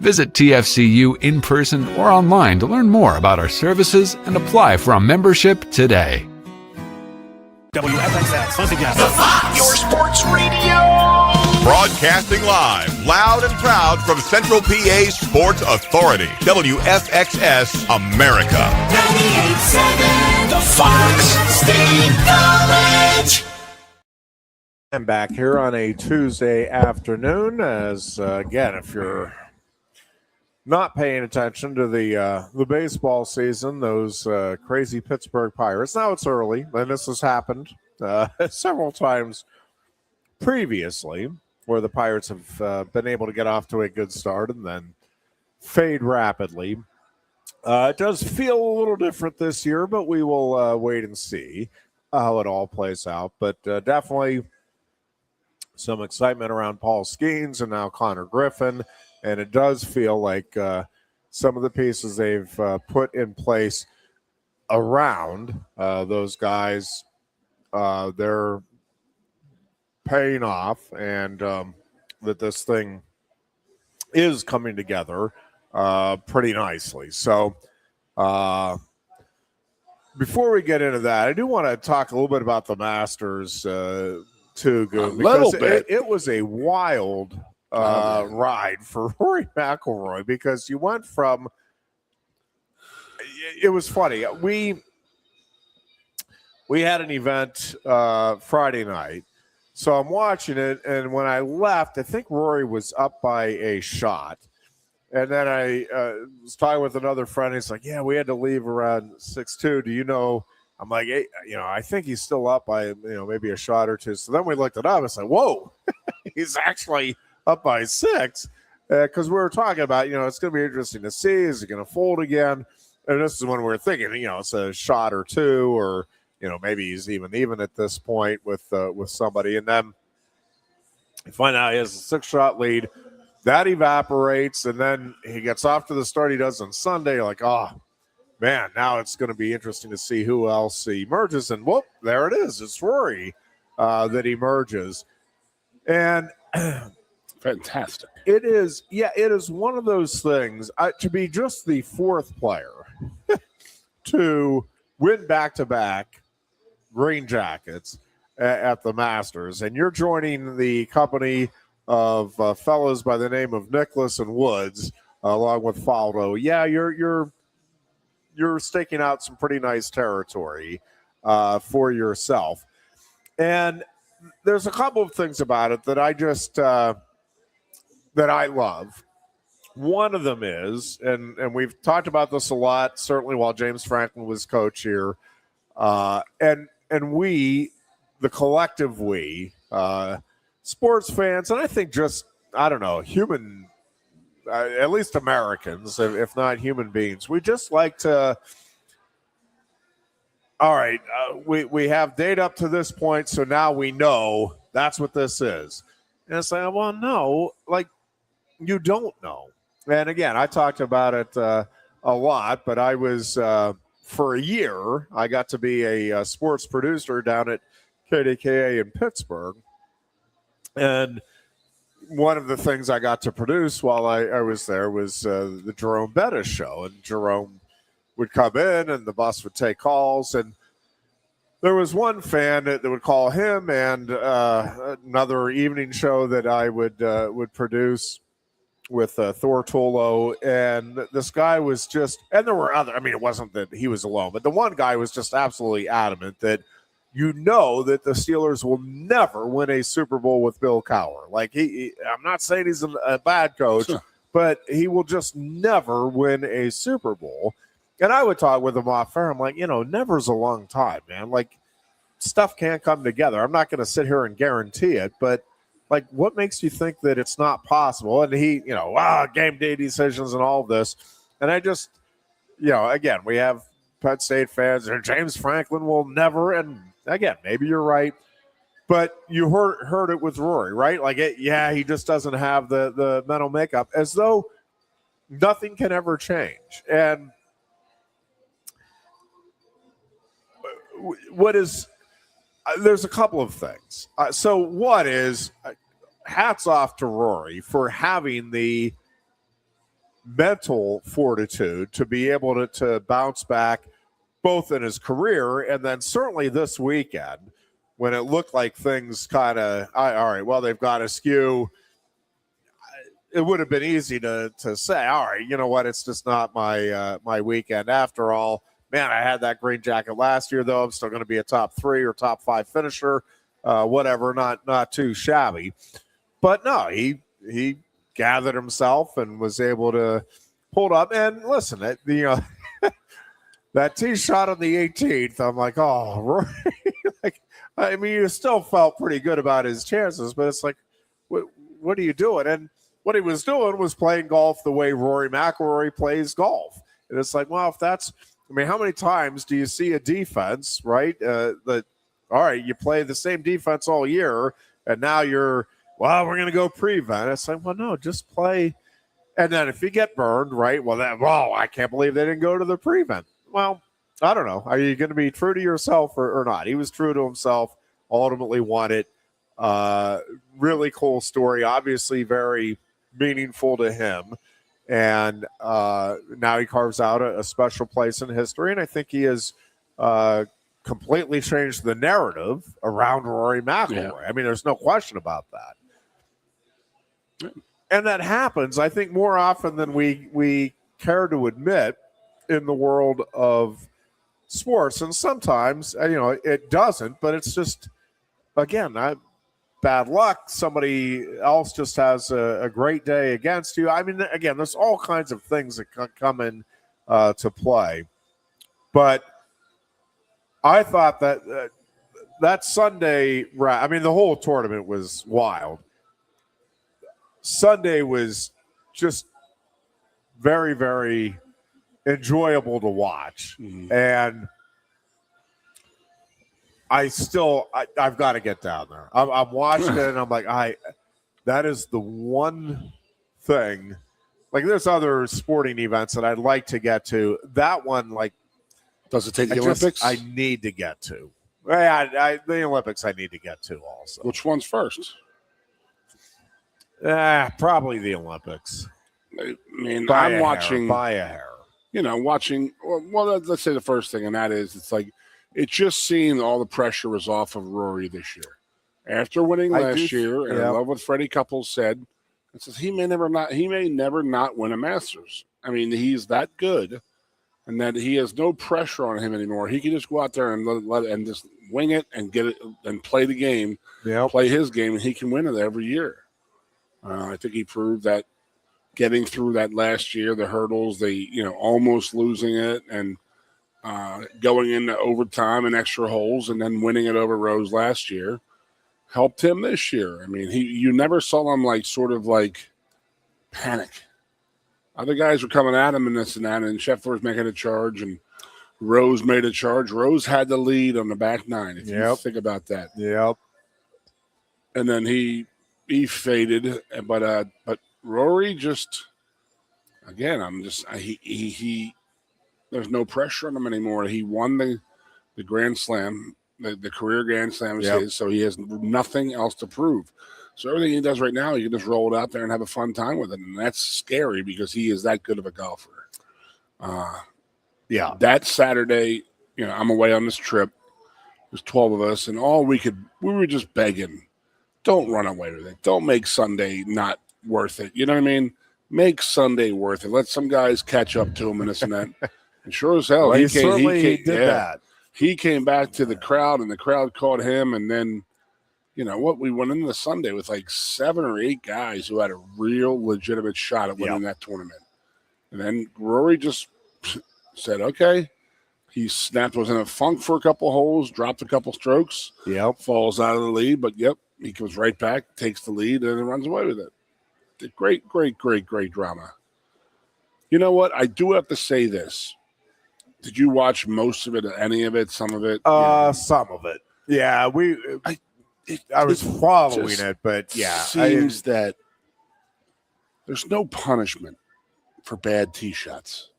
Visit TFCU in person or online to learn more about our services and apply for a membership today. WFXX, once again, the Fox, your sports radio. Broadcasting live, loud and proud from Central PA Sports Authority, WFXS America. 98.7, the Fox State College. I'm back here on a Tuesday afternoon as, again, if you're not paying attention to the baseball season, those crazy Pittsburgh Pirates. Now it's early, and this has happened several times previously where the Pirates have been able to get off to a good start and then fade rapidly. It does feel a little different this year, but we will wait and see how it all plays out. But definitely some excitement around Paul Skeens and now Connor Griffin. And it does feel like some of the pieces they've put in place around those guys, they're paying off, and that this thing is coming together pretty nicely. So before we get into that, I do want to talk a little bit about the Masters too, Goon, because it was a wild ride for Rory McIlroy, because you went from it was funny. We had an event Friday night, so I'm watching it, and when I left, I think Rory was up by a shot, and then I was talking with another friend. He's like, "Yeah, we had to leave around 6-2. Do you know?" I'm like, "Hey, I think he's still up by maybe a shot or two." So then we looked it up. It's like, whoa, he's actually up by 6, because we were talking about, it's going to be interesting to see. Is he going to fold again? And this is when we're thinking, it's a shot or two, or, maybe he's even at this point with somebody. And then you find out he has a 6-shot lead. That evaporates, and then he gets off to the start he does on Sunday. You're like, oh, man, now it's going to be interesting to see who else emerges. And, whoop, there it is. It's Rory that emerges. And fantastic. It is, it is one of those things to be just the 4th player to win back-to-back green jackets at the Masters, and you're joining the company of fellows by the name of Nicklaus and Woods, along with Faldo. Yeah, you're staking out some pretty nice territory for yourself, and there's a couple of things about it that I just that I love. One of them is, and we've talked about this a lot, certainly while James Franklin was coach here, and we, the collective we, sports fans, and I think just, I don't know, human, at least Americans, if not human beings, we just like to, all right, we have data up to this point, so now we know that's what this is. And it's like, well, no, like, you don't know. And again, I talked about it a lot, but I was, for a year, I got to be a sports producer down at KDKA in Pittsburgh. And one of the things I got to produce while I was there was the Jerome Bettis show. And Jerome would come in and the Bucs would take calls. And there was one fan that would call him and another evening show that I would produce with Thor Tolo. And this guy was just, and there were other, I mean, it wasn't that he was alone, but the one guy was just absolutely adamant that that the Steelers will never win a Super Bowl with Bill Cowher. Like I'm not saying he's a bad coach, but he will just never win a Super Bowl. And I would talk with him off air. I'm like, never's a long time, man. Like stuff can't come together. I'm not going to sit here and guarantee it, but like, what makes you think that it's not possible? And he, game day decisions and all of this. And I just, again, we have Penn State fans and James Franklin will never, and again, maybe you're right, but you heard it with Rory, right? Like, he just doesn't have the mental makeup, as though nothing can ever change. And there's a couple of things. So one is, hats off to Rory for having the mental fortitude to be able to bounce back both in his career and then certainly this weekend when it looked like things kind of, all right, well, they've got askew. It would have been easy to say, all right, you know what, it's just not my weekend after all. Man, I had that green jacket last year, though. I'm still going to be a top 3 or top 5 finisher, whatever, not too shabby. But no, he gathered himself and was able to pull it up. And listen, that tee shot on the 18th, I'm like, oh, Rory. You still felt pretty good about his chances, but it's like, what are you doing? And what he was doing was playing golf the way Rory McIlroy plays golf. And it's like, well, if that's, how many times do you see a defense, right? All right, you play the same defense all year, and now we're going to go prevent. It's like, well, no, just play. And then if you get burned, right, I can't believe they didn't go to the prevent. Well, I don't know. Are you going to be true to yourself or not? He was true to himself, ultimately won it. Really cool story, obviously very meaningful to him. And now he carves out a special place in history. And I think he has completely changed the narrative around Rory McIlroy. Yeah. There's no question about that. And that happens, I think, more often than we care to admit in the world of sports. And sometimes, it doesn't, but it's just, again, bad luck. Somebody else just has a great day against you. Again, there's all kinds of things that come in to play. But I thought that Sunday, the whole tournament was wild. Sunday was just very, very enjoyable to watch. Mm-hmm. And I've got to get down there. I'm watching it and I'm like, that is the one thing. Like, there's other sporting events that I'd like to get to. That one, does it take the Olympics? I need to get to. The Olympics I need to get to also. Which one's first? Probably the Olympics. I'm watching by a hair. Watching. Well, let's say the first thing, and that is, it's like, it just seemed all the pressure was off of Rory this year. After winning last year, and I love what Freddie Couples said. It says he may never not win a Masters. He's that good, and that he has no pressure on him anymore. He can just go out there and let and just wing it and get it and play the game, play his game, and he can win it every year. I think he proved that getting through that last year, the hurdles, almost losing it, and going into overtime and extra holes, and then winning it over Rose last year, helped him this year. You never saw him panic. Other guys were coming at him and this and that, and Scheffler was making a charge, and Rose made a charge. Rose had the lead on the back nine, if you think about that. Yep. And then he faded, but Rory just, again, he there's no pressure on him anymore. He won the Grand Slam, the career Grand Slam is his, so he has nothing else to prove. So everything he does right now, he can just roll it out there and have a fun time with it. And that's scary because he is that good of a golfer. Yeah. That Saturday, I'm away on this trip. There's 12 of us, and we were just begging, don't run away with it. Don't make Sunday not worth it. You know what I mean? Make Sunday worth it. Let some guys catch up to him and this and that. And sure as hell, well, he came did that. He came back to the crowd, and the crowd caught him. And then, we went into the Sunday with like 7 or 8 guys who had a real legitimate shot at winning that tournament. And then Rory just said, okay. He was in a funk for a couple holes, dropped a couple strokes, falls out of the lead, but he comes right back, takes the lead, and then runs away with it. Great, great, great, great drama. You know what? I do have to say this. Did you watch most of it, any of it, some of it? Some of it. Yeah, I was following it, but seems that there's no punishment for bad tee shots.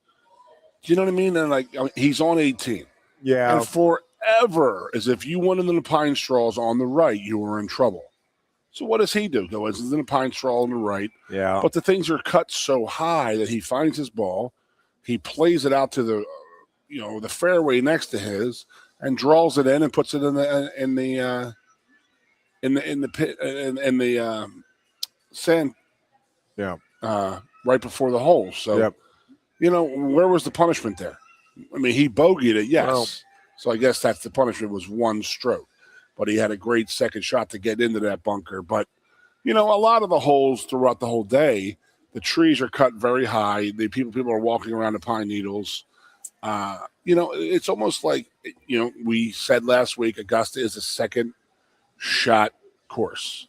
Do you know what I mean? And he's on 18. Yeah. And forever, as if you went into the pine straws on the right, you were in trouble. So what does he do? Goes into the pine straw on the right. Yeah. But the things are cut so high that he finds his ball, he plays it out to the fairway next to his, and draws it in and puts it in the sand. Yeah. Right before the hole. So. Yep. Where was the punishment there? I mean, he bogeyed it, yes. Well, so I guess that's the punishment was 1 stroke. But he had a great second shot to get into that bunker. But, a lot of the holes throughout the whole day, the trees are cut very high. The people are walking around the pine needles. It's almost like, we said last week, Augusta is a second shot course.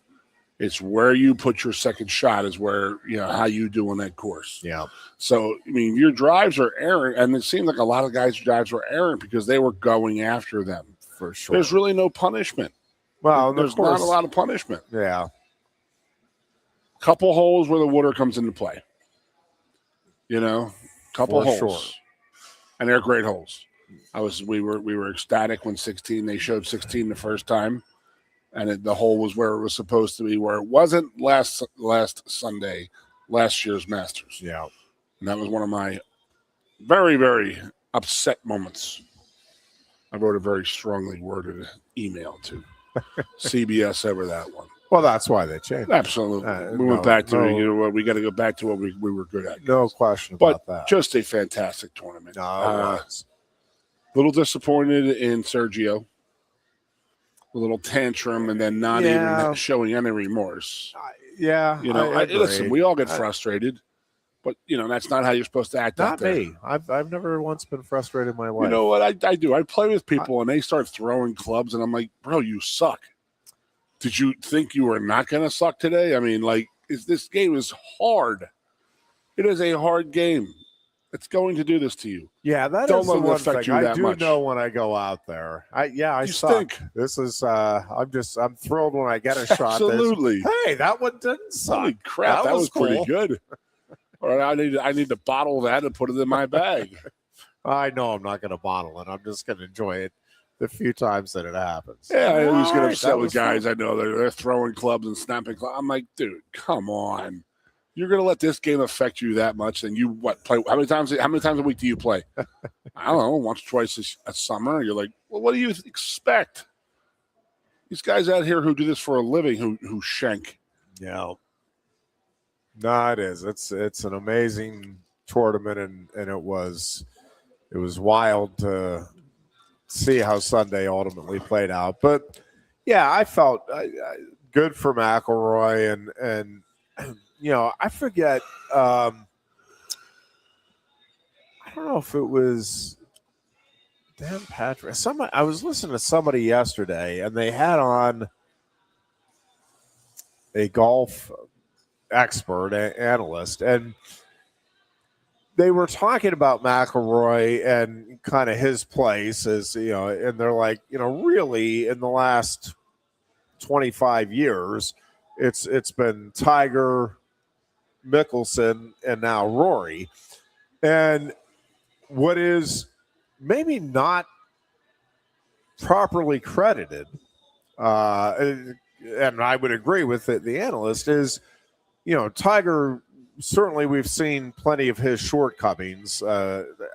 It's where you put your second shot is where, how you do on that course. Yeah. So, I mean, your drives are errant, and it seemed like a lot of guys' drives were errant because they were going after them. For sure. There's really no punishment. Well, there's not a lot of punishment. Yeah. Couple holes where the water comes into play. Couple holes. Sure. And they're great holes. We were ecstatic when 16, they showed 16 the first time. And the hole was where it was supposed to be, where it wasn't last Sunday, last year's Masters. Yeah. And that was one of my very, very upset moments. I wrote a very strongly worded email to CBS over that one. Well, that's why they changed. Absolutely. We went back to we got to go back to what we were good at. No question about that. Just a fantastic tournament. A little disappointed in Sergio. A little tantrum and then not even showing any remorse. Listen, we all get frustrated, but that's not how you're supposed to act. Not me. I've never once been frustrated in my life. You know what I do? I play with people and they start throwing clubs, and I'm like, bro, you suck. Did you think you were not going to suck today? I mean, this game is hard. It is a hard game. It's going to do this to you. Yeah, that Don't is the let it one affect thing. you I that do much. know when I go out there. I suck. stink. This is I'm thrilled when I get a shot. Absolutely. Hey, that one didn't suck. Holy crap, that was pretty cool. good. All right, I need to bottle that and put it in my bag. I know I'm not going to bottle it. I'm just going to enjoy it the few times that it happens. Yeah, I always get All upset right, with guys I know they're throwing clubs and snapping clubs. I'm like, dude, come on. You're going to let this game affect you that much? And you play? How many times a week do you play? I don't know, once, twice a summer. You're like, well, what do you expect? These guys out here who do this for a living, who shank. Yeah. No, it is. It's an amazing tournament, and it was wild to see how Sunday ultimately played out. But yeah, I felt good for McIlroy, and I forget. I don't know if it was Dan Patrick. I was listening to somebody yesterday, and they had on a golf expert, analyst, and they were talking about McIlroy and kind of his place as, and they're like, really in the last 25 years, it's been Tiger, Mickelson, and now Rory. And what is maybe not properly credited, and I would agree with the analyst, is, Tiger, certainly we've seen plenty of his shortcomings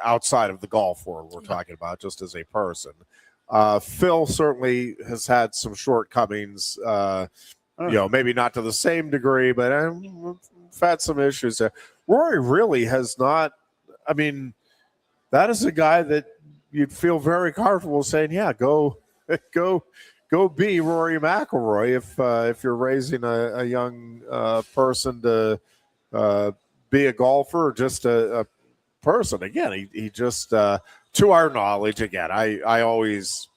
outside of the golf world we're talking about, just as a person. Phil certainly has had some shortcomings, maybe not to the same degree, but I've had some issues there. Rory really has not. I mean, that is a guy that you'd feel very comfortable saying, yeah, go be Rory McIlroy if you're raising a young person to be a golfer or just a person. Again, he just, to our knowledge, again, I always,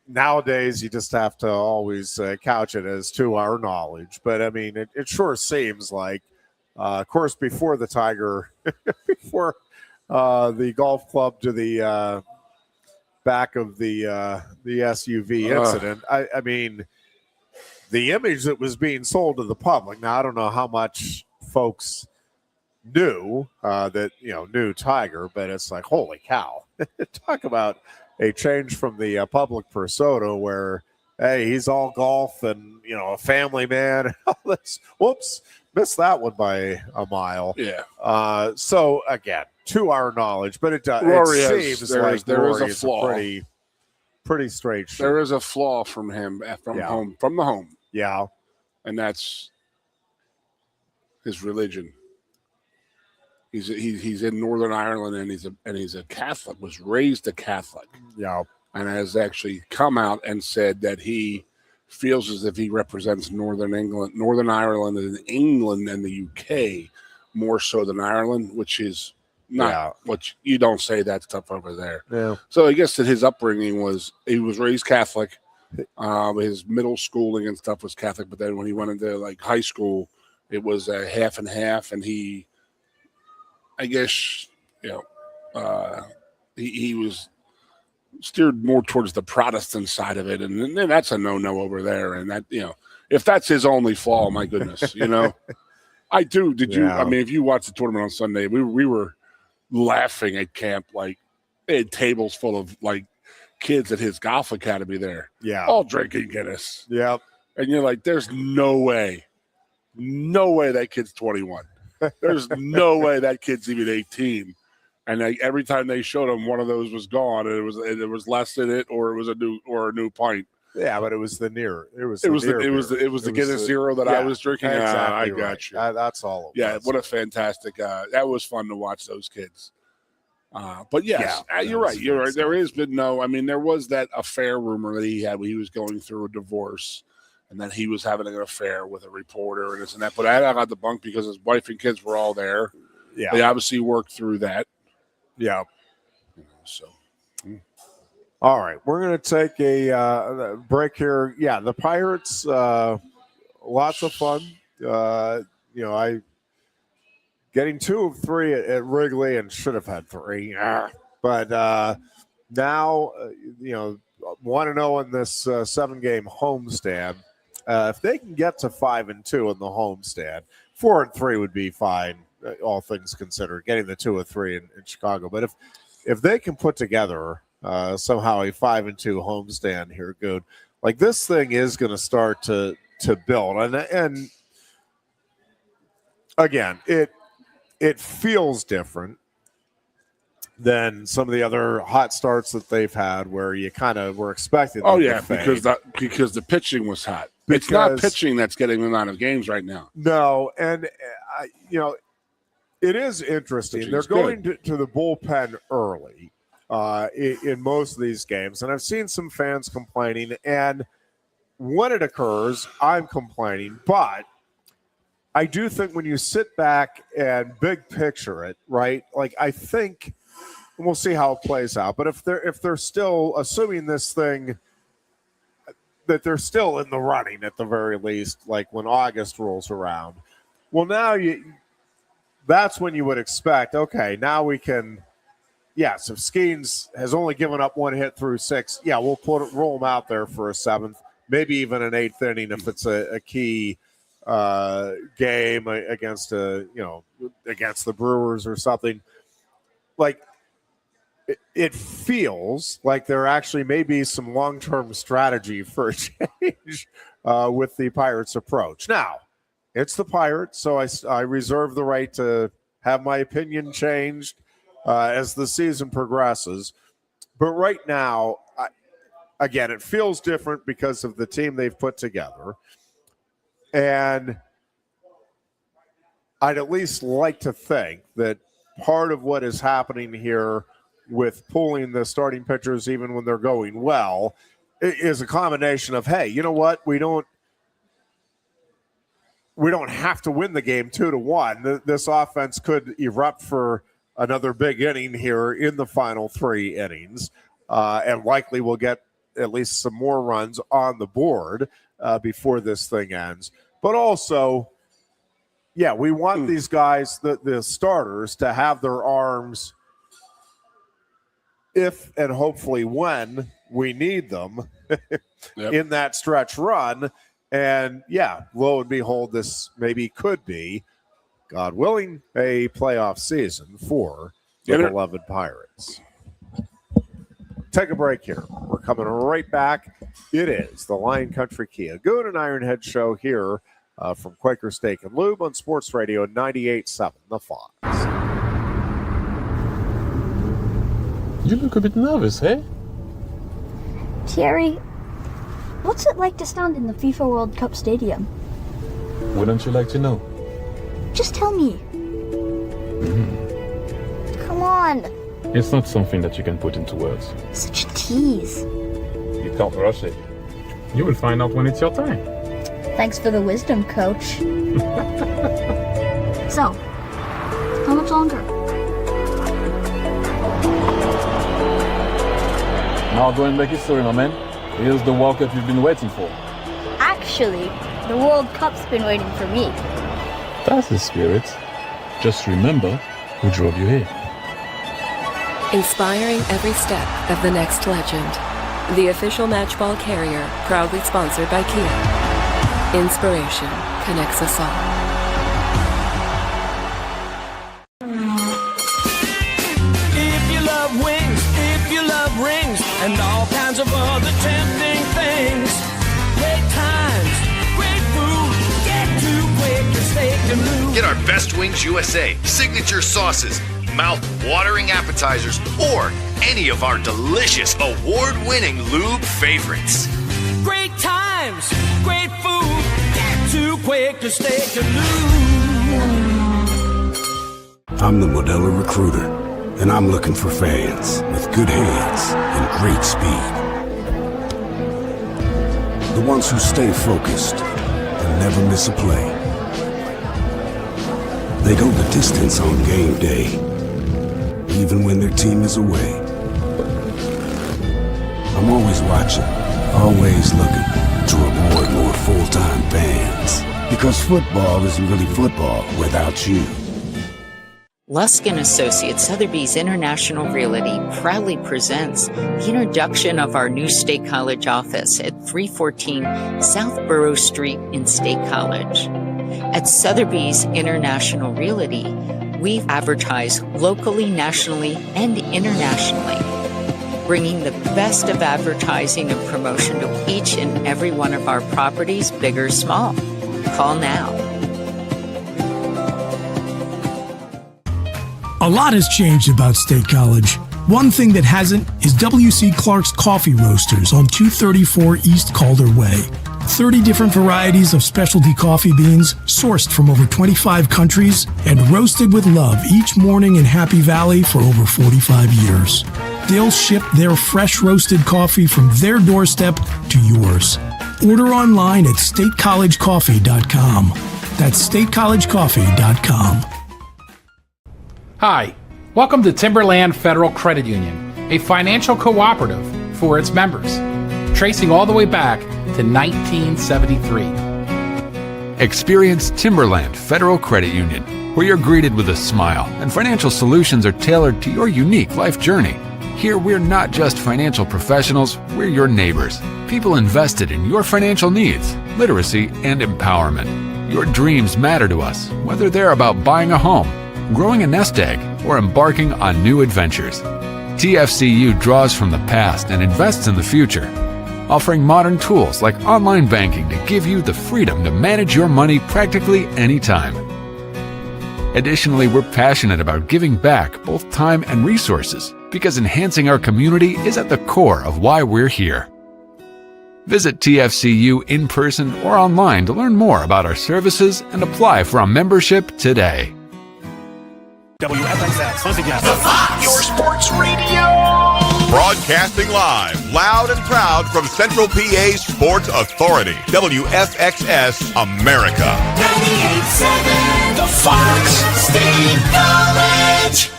nowadays you just have to always couch it as to our knowledge. But I mean, it sure seems like, of course, before the Tiger, before the golf club to the back of the SUV incident, I mean, the image that was being sold to the public. Now, I don't know how much folks knew knew Tiger, but it's like, holy cow. Talk about a change from the public persona where, hey, he's all golf and, a family man. Whoops, missed that one by a mile. Yeah. So, again, to our knowledge, but it seems like there is a flaw. Pretty straight shot. There is a flaw from him from the home. Yeah. And that's his religion. He's in Northern Ireland and he's a Catholic, was raised a Catholic. Yeah. And has actually come out and said that he feels as if he represents Northern Ireland and England and the UK more so than Ireland, which is not what you don't say that stuff over there. Yeah. So I guess that his upbringing he was raised Catholic. His middle schooling and stuff was Catholic, but then when he went into like high school, it was a half and half, and he, I guess, he was steered more towards the Protestant side of it, and that's a no-no over there. And that, if that's his only flaw, my goodness, I do. Did you? I mean, if you watched the tournament on Sunday, we were laughing at camp, like they had tables full of like kids at his golf academy there, all drinking Guinness. Yep. And you're like, there's no way that kid's 21. There's no way that kid's even 18. And every time they showed him, one of those was gone, and it was less in it, or it was a new pint. Yeah, but it was the Guinness Zero that I was drinking. Exactly, I got you. That's all. Yeah, what a fantastic! That was fun to watch those kids. But yes, you're right. You're right. There has been no. I mean, there was that affair rumor that he had when he was going through a divorce, and that he was having an affair with a reporter and this and that. But I got debunked because his wife and kids were all there. Yeah, they obviously worked through that. Yeah. So. All right, we're going to take a break here. Yeah, the Pirates, lots of fun. I getting 2 of 3 at Wrigley and should have had 3. But now, 1-0 in this 7-game homestand. If they can get to 5-2 in the homestand, 4-3 would be fine, all things considered, getting the 2 of 3 in Chicago. But if they can put together somehow a 5-2 homestand here, Goon, like this thing is going to start to build, and again, it feels different than some of the other hot starts that they've had, where you kind of were expecting. Oh yeah, because the pitching was hot. It's not pitching that's getting them out of games right now. No, and it is interesting. They're going to the bullpen early. In most of these games, and I've seen some fans complaining, and when it occurs, I'm complaining, but I do think when you sit back and big picture it, right, like I think, and we'll see how it plays out, but if they're still assuming this thing, that they're still in the running at the very least, like when August rolls around, well, now that's when you would expect, okay, now we can. Yes, if Skeens has only given up 1 hit through 6, we'll roll him out there for a 7th, maybe even an 8th inning if it's a key game against the Brewers or something. Like it feels like there actually may be some long-term strategy for a change with the Pirates' approach. Now, it's the Pirates, so I reserve the right to have my opinion changed as the season progresses. But right now, again, it feels different because of the team they've put together. And I'd at least like to think that part of what is happening here with pulling the starting pitchers even when they're going well is a combination of, hey, you know what? We don't have to win the game 2-1. This offense could erupt for another big inning here in the final 3 innings, and likely we'll get at least some more runs on the board before this thing ends. But also, yeah, we want these guys, the starters, to have their arms if and hopefully when we need them in that stretch run. And yeah, lo and behold, this maybe could be, God willing, a playoff season for the beloved Pirates. Take a break here. We're coming right back. It is the Lion Country Kia Goon and Ironhead show here from Quaker Steak and Lube on Sports Radio 98.7 The Fox. You look a bit nervous, eh? Thierry, what's it like to stand in the FIFA World Cup stadium? Wouldn't you like to know? Just tell me. Come on. It's not something that you can put into words. Such a tease. You can't rush it. You will find out when it's your time. Thanks for the wisdom, coach. So, how much longer? Now go and make history, my man. Here's the World Cup you've been waiting for. Actually, the World Cup's been waiting for me. That's the spirit. Just remember who drove you here. Inspiring every step of the next legend. The official matchball carrier, proudly sponsored by Kia. Inspiration connects us all. If you love wings, if you love rings, and all kinds of other tempting things, great times, great food, get to Quaker Steak and Lube. Get our Best Wings USA signature sauces, mouth-watering appetizers, or any of our delicious award-winning lube favorites. Great times, great food, get to Quaker Steak and Lube. I'm the Modelo Recruiter, and I'm looking for fans with good hands and great speed. The ones who stay focused and never miss a play. They go the distance on game day, even when their team is away. I'm always watching, always looking to reward more full-time fans. Because football isn't really football without you. Lusk & Associates Sotheby's International Realty proudly presents the introduction of our new State College office at 314 South Borough Street in State College. At Sotheby's International Realty, we advertise locally, nationally, and internationally, bringing the best of advertising and promotion to each and every one of our properties, big or small. Call now. A lot has changed about State College. One thing that hasn't is W.C. Clark's Coffee Roasters on 234 East Calder Way. 30 different varieties of specialty coffee beans sourced from over 25 countries and roasted with love each morning in Happy Valley for over 45 years. They'll ship their fresh roasted coffee from their doorstep to yours. Order online at statecollegecoffee.com. That's statecollegecoffee.com. Hi, welcome to Timberland Federal Credit Union, a financial cooperative for its members, tracing all the way back to 1973. Experience Timberland Federal Credit Union, where you're greeted with a smile and financial solutions are tailored to your unique life journey. Here, we're not just financial professionals, we're your neighbors, people invested in your financial needs, literacy, and empowerment. Your dreams matter to us, whether they're about buying a home, growing a nest egg, or embarking on new adventures. TFCU draws from the past and invests in the future, offering modern tools like online banking to give you the freedom to manage your money practically anytime. Additionally, we're passionate about giving back both time and resources because enhancing our community is at the core of why we're here. Visit TFCU in person or online to learn more about our services and apply for a membership today. WFXX, once again, the Fox, your sports radio. Broadcasting live, loud and proud from Central PA's Sports Authority, WFXS America. 98.7, the Fox, State College.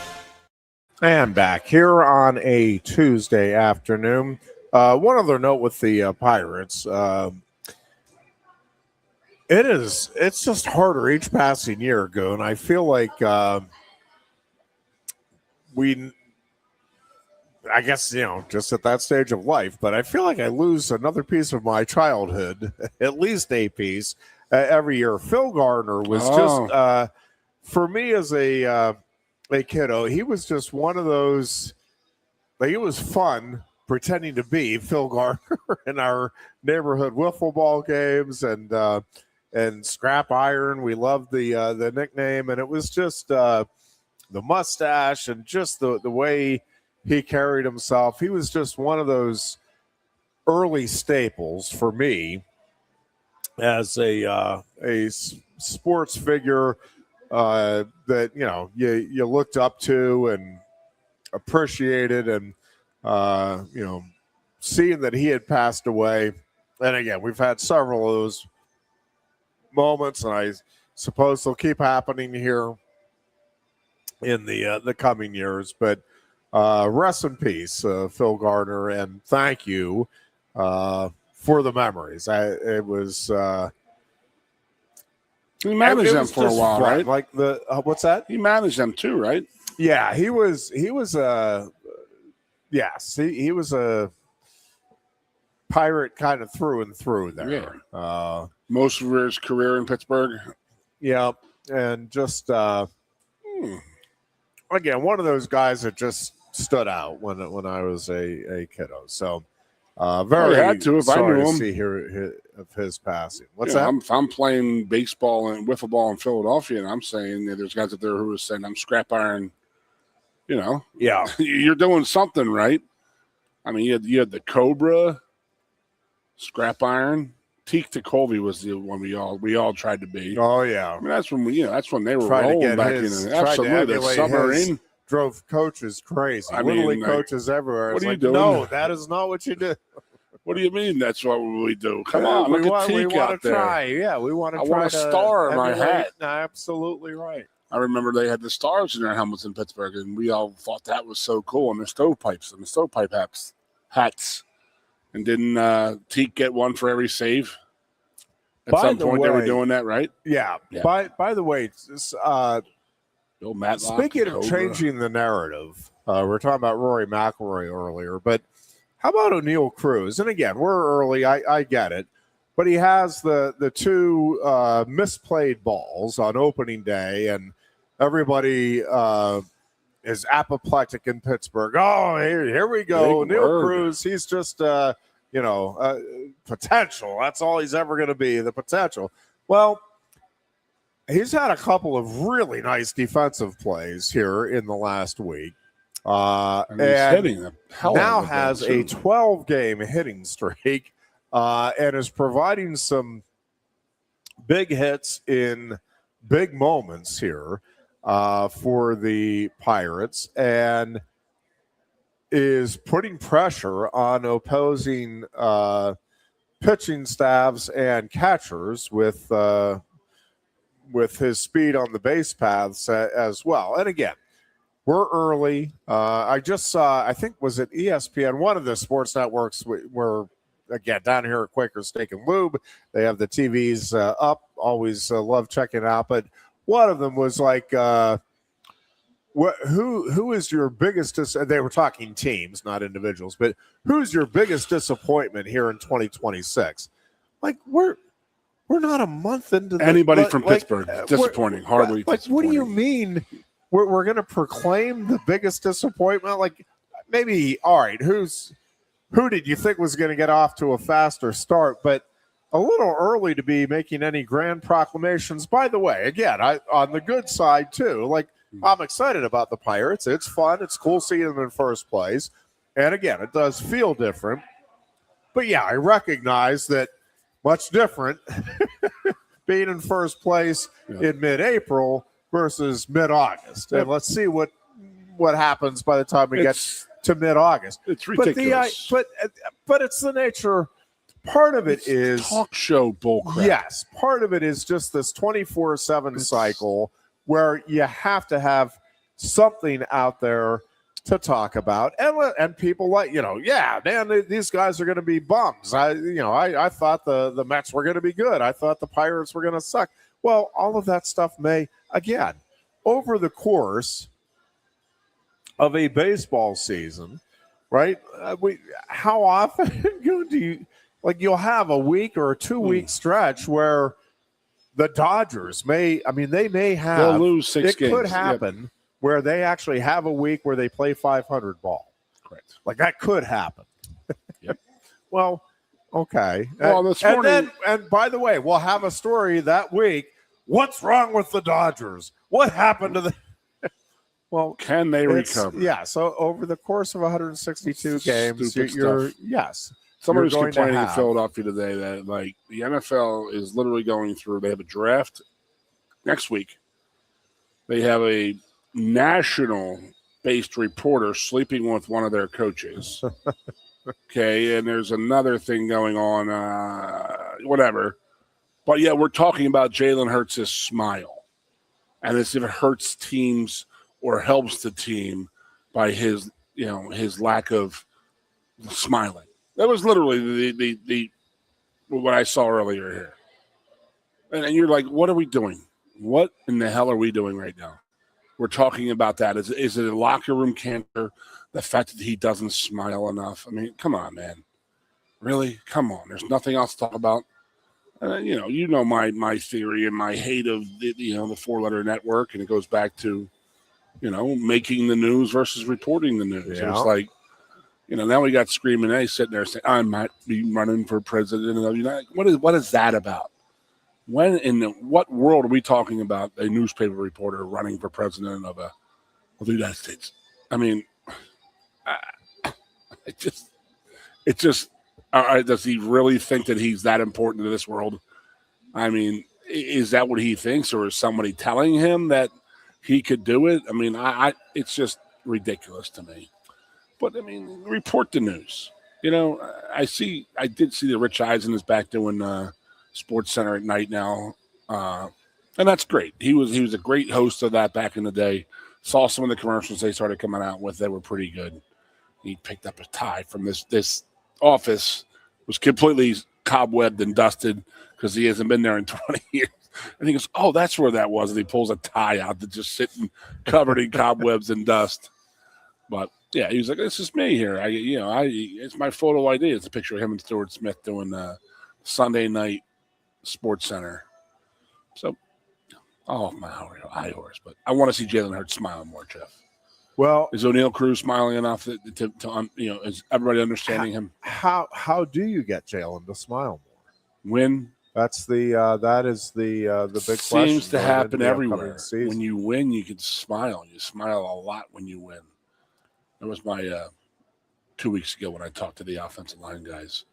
And back here on a Tuesday afternoon. One other note with the Pirates. It's just harder each passing year, Goon. I feel like I guess, just at that stage of life, but I feel like I lose another piece of my childhood, at least a piece, every year. Phil Gardner was just, for me as a kiddo, he was just one of those, like, it was fun pretending to be Phil Gardner in our neighborhood wiffle ball games and scrap iron. We loved the nickname, and it was just the mustache and just the way he carried himself. He was just one of those early staples for me as a sports figure that you looked up to and appreciated, and seeing that he had passed away. And again, we've had several of those moments, and I suppose they'll keep happening here in the coming years. But rest in peace, Phil Gardner, and thank you for the memories. It was he managed them for a while, right? Like what's that? He managed them too, right? Yeah, he was a Pirate kind of through and through there. Yeah. Most of his career in Pittsburgh. Yeah, and just again, one of those guys that just stood out when I was a kiddo. So very had to if sorry I knew to him. see here of his passing. What's that? If I'm playing baseball and wiffle ball in Philadelphia, and I'm saying there's guys up there who are saying I'm scrap iron. Yeah, you're doing something right. I mean, you had the Cobra, scrap iron. Teak to Colby was the one we all tried to be. Oh yeah, I mean, that's when they were tried rolling back in. Absolutely, the submarine drove coaches crazy. Little league coaches everywhere. What are you like, doing? No, that is not what you do. What do you mean? That's what we do? Come on, look at Teak out there. Try. Yeah, we want to. I want a star in my hat. Absolutely right. I remember they had the stars in their helmets in Pittsburgh, and we all thought that was so cool. And the stovepipe hats. And didn't Teak get one for every save? At some point, they were doing that, right? Yeah. By the way, Bill Matlock, speaking of changing the narrative, we were talking about Rory McIlroy earlier, but how about O'Neal Cruz? And again, we're early. I get it. But he has the two misplayed balls on opening day, and everybody is apoplectic in Pittsburgh. Oh, here we go. O'Neal Cruz, he's just, potential. That's all he's ever going to be, the potential. Well, he's had a couple of really nice defensive plays here in the last week. And he's hitting the hell now has a 12-game hitting streak. And is providing some big hits in big moments here for the Pirates, and is putting pressure on opposing pitching staffs and catchers with his speed on the base paths as well. And again, we're early. I just saw, I think, was it ESPN, one of the sports networks where again, down here at Quaker Steak and Lube, they have the TVs up. Always love checking it out. But one of them was like, who is your biggest? They were talking teams, not individuals. But who's your biggest disappointment here in 2026? Like we're not a month into anybody from Pittsburgh. Disappointing, hardly. Like, what do you mean? We're going to proclaim the biggest disappointment? Like, maybe, all right, who did you think was going to get off to a faster start? But a little early to be making any grand proclamations. By the way, again, on the good side, too, like, I'm excited about the Pirates. It's fun. It's cool seeing them in first place. And again, it does feel different. But yeah, I recognize that much different being in first place in mid-April versus mid-August. And let's see what happens by the time we get to mid-August. It's ridiculous. But it's the nature. Part of it is talk show bullcrap. Yes, part of it is just this 24/7 cycle where you have to have something out there to talk about, and people like, yeah, man, these guys are going to be bums. I thought the Mets were going to be good. I thought the Pirates were going to suck. Well, all of that stuff may, again, over the course of a baseball season, right? How often do you, like, you'll have a week or a 2-week stretch where the Dodgers they may have, they'll lose 6 games. It could happen where they actually have a week where they play 500 ball. Correct. Like, that could happen. Yep. Well, okay. Well, this morning, and by the way, we'll have a story that week. What's wrong with the Dodgers? What happened to the? Well, can they recover? Yeah. So over the course of 162 games, you're yes. Somebody was complaining in Philadelphia today that, like, the NFL is literally going through. They have a draft next week. They have a national-based reporter sleeping with one of their coaches. Okay, and there's another thing going on, whatever. But, yeah, we're talking about Jalen Hurts' smile. And as if it hurts teams or helps the team by his lack of smiling. That was literally the what I saw earlier here. And you're like, what are we doing? What in the hell are we doing right now? We're talking about that. Is it a locker room cancer? The fact that he doesn't smile enough? I mean, come on, man. Really? Come on. There's nothing else to talk about. My theory and my hate of the 4-letter network, and it goes back to, making the news versus reporting the news. Yeah. It's like, now we got Screaming A sitting there saying, I might be running for president of the United. What is that about? When in what world are we talking about a newspaper reporter running for president of the United States? I mean, it just does he really think that he's that important to this world? I mean, is that what he thinks, or is somebody telling him that he could do it? I mean, it's just ridiculous to me. But I mean, report the news. I did see that Rich Eisen is back doing Sports Center at night now, and that's great. He was a great host of that back in the day. Saw some of the commercials they started coming out with; they were pretty good. He picked up a tie from this office, was completely cobwebbed and dusted because he hasn't been there in 20 years. And he goes, "Oh, that's where that was." And he pulls a tie out that's just sitting covered in cobwebs and dust. But yeah, he was like, "This is me here. It's my photo ID. It's a picture of him and Stuart Smith doing Sunday night Sports Center." So, my high horse. But I want to see Jalen Hurts smiling more, Jeff. Well, is O'Neal Cruz smiling enough to is everybody understanding him? How do you get Jalen to smile more? Win. That's that is the big question. Seems to happen everywhere. When you win, you can smile. You smile a lot when you win. That was my 2 weeks ago when I talked to the offensive line guys.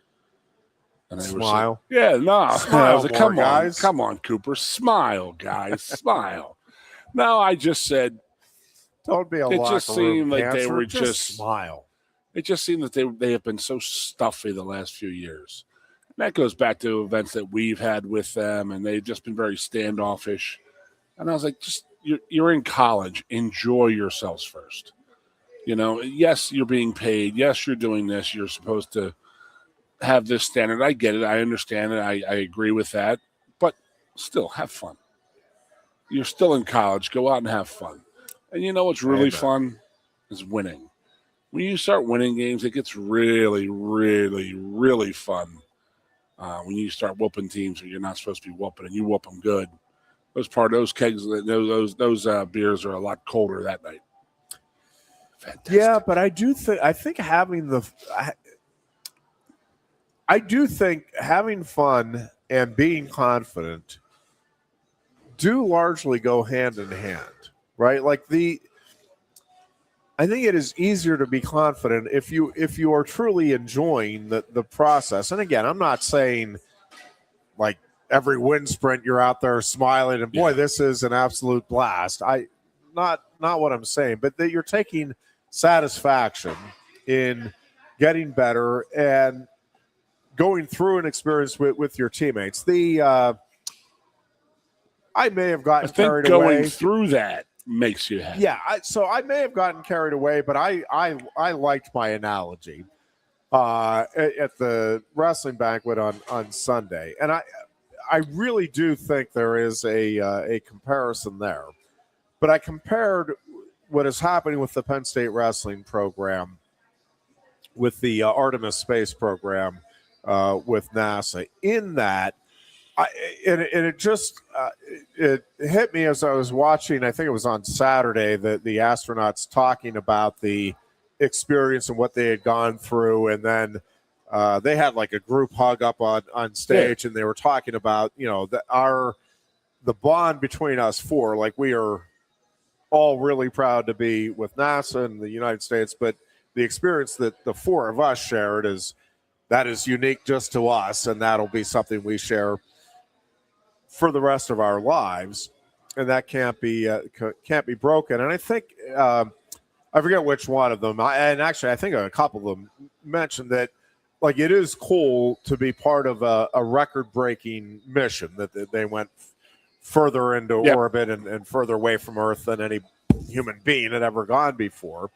And they smile. Were saying, I was like, "Come on, come on, Cooper, smile, guys, smile." No, I just said, don't be a it just seemed like cancer. They were just smile. It just seemed that they have been so stuffy the last few years. And that goes back to events that we've had with them, and they've just been very standoffish. And I was like, just you're in college. Enjoy yourselves first. Yes, you're being paid. Yes, you're doing this. You're supposed to have this standard. I get it. I understand it. I agree with that. But still, have fun. You're still in college. Go out and have fun. And you know what's really fun is winning. When you start winning games, it gets really, really, really fun. When you start whooping teams that you're not supposed to be whooping, and you whoop them good. Those kegs, those beers are a lot colder that night. Fantastic. Yeah, but I think having fun and being confident do largely go hand in hand, right? Like I think it is easier to be confident if you are truly enjoying the process. And again, I'm not saying like every wind sprint you're out there smiling and boy, this is an absolute blast. Not what I'm saying, but that you're taking satisfaction in getting better and going through an experience with your teammates. I may have gotten carried away. Going through that makes you happy. Yeah, so I may have gotten carried away, but I liked my analogy at the wrestling banquet on Sunday, and I really do think there is a comparison there. But I compared what is happening with the Penn State wrestling program with the Artemis space program with NASA. In that, it just it hit me as I was watching. I think it was on Saturday that the astronauts talking about the experience and what they had gone through, and then they had like a group hug up on stage, and they were talking about the bond between us four. Like, we are all really proud to be with NASA and the United States, but the experience that the four of us shared is unique just to us, and that'll be something we share for the rest of our lives, and that can't be broken. And I think I forget which one of them, and actually I think a couple of them mentioned that, like, it is cool to be part of a record-breaking mission, that they went further into orbit and further away from Earth than any human being had ever gone before.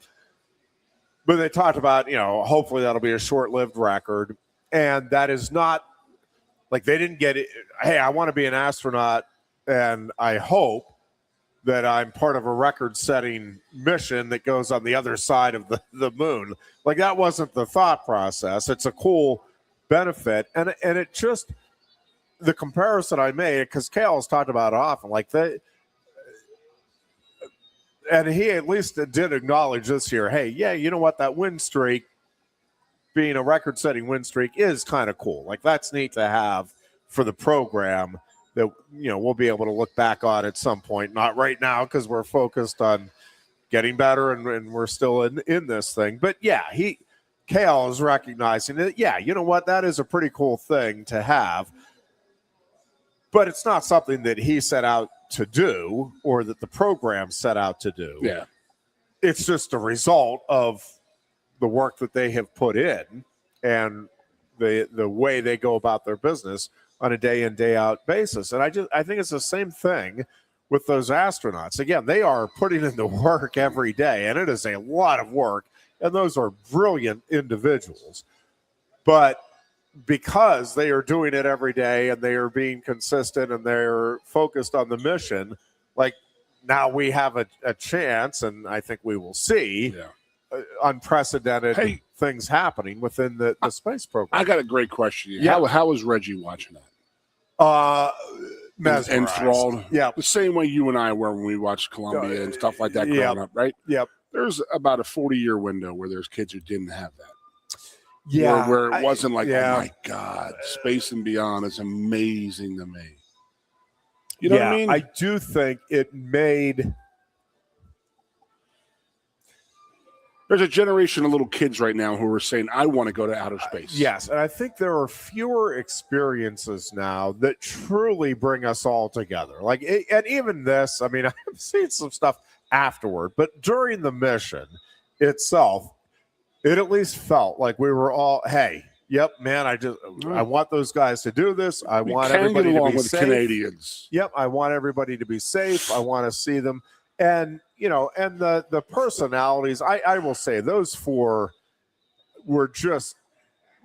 But they talked about, hopefully that'll be a short-lived record. And that is not, like, they didn't get it, hey, I want to be an astronaut, and I hope that I'm part of a record-setting mission that goes on the other side of the moon. Like, that wasn't the thought process. It's a cool benefit. And it just, the comparison I made, because Kale has talked about it often, like and he at least did acknowledge this year, hey, yeah, you know what, that win streak, being a record-setting win streak, is kind of cool. Like, that's neat to have for the program that, we'll be able to look back on at some point. Not right now, because we're focused on getting better and we're still in this thing. But yeah, Kale is recognizing that, yeah, you know what, that is a pretty cool thing to have. But it's not something that he set out to do or that the program set out to do. Yeah. It's just a result of the work that they have put in and the way they go about their business on a day in, day out basis. And I think it's the same thing with those astronauts. Again, they are putting in the work every day, and it is a lot of work, and those are brilliant individuals. But because they are doing it every day and they are being consistent and they're focused on the mission, like, now we have a chance, and I think we will see unprecedented things happening within the space program. I got a great question. Yeah. How was Reggie watching that? Mesmerized. Enthralled. Yeah. The same way you and I were when we watched Columbia and stuff like that growing up, right? Yep. There's about a 40-year window where there's kids who didn't have that. Yeah. Where it wasn't like, oh my God, space and beyond is amazing to me. You know what I mean? I do think it made. There's a generation of little kids right now who are saying, I want to go to outer space. Yes, and I think there are fewer experiences now that truly bring us all together. Like, and even this, I mean, I've seen some stuff afterward, but during the mission itself, it at least felt like we were all, hey, yep, man, I want those guys to do this. I want everybody to be safe. Canadians. Yep, I want everybody to be safe. I want to see them. And, and the personalities, I will say those four were just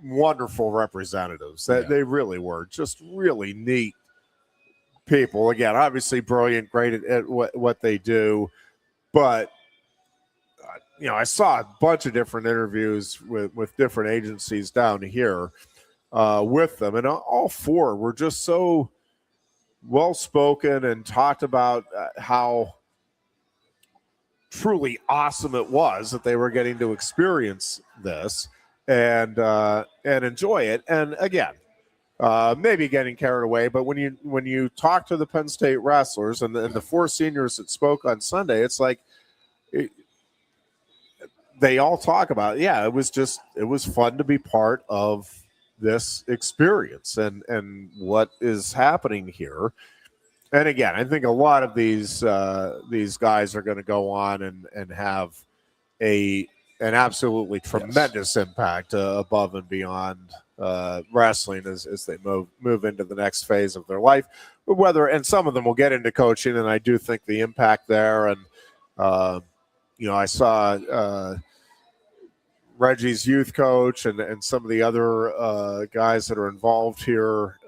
wonderful representatives. They really were just really neat people. Again, obviously brilliant, great at what they do. But, I saw a bunch of different interviews with different agencies down here with them. And all four were just so well-spoken and talked about how truly awesome it was that they were getting to experience this and enjoy it. And again, maybe getting carried away, but when you talk to the Penn State wrestlers and the four seniors that spoke on Sunday, it's like they all talk about, it was fun to be part of this experience and what is happening here. And again, I think a lot of these guys are going to go on and have an absolutely tremendous impact above and beyond wrestling as they move into the next phase of their life. And some of them will get into coaching, and I do think the impact there. And I saw Reggie's youth coach and some of the other guys that are involved here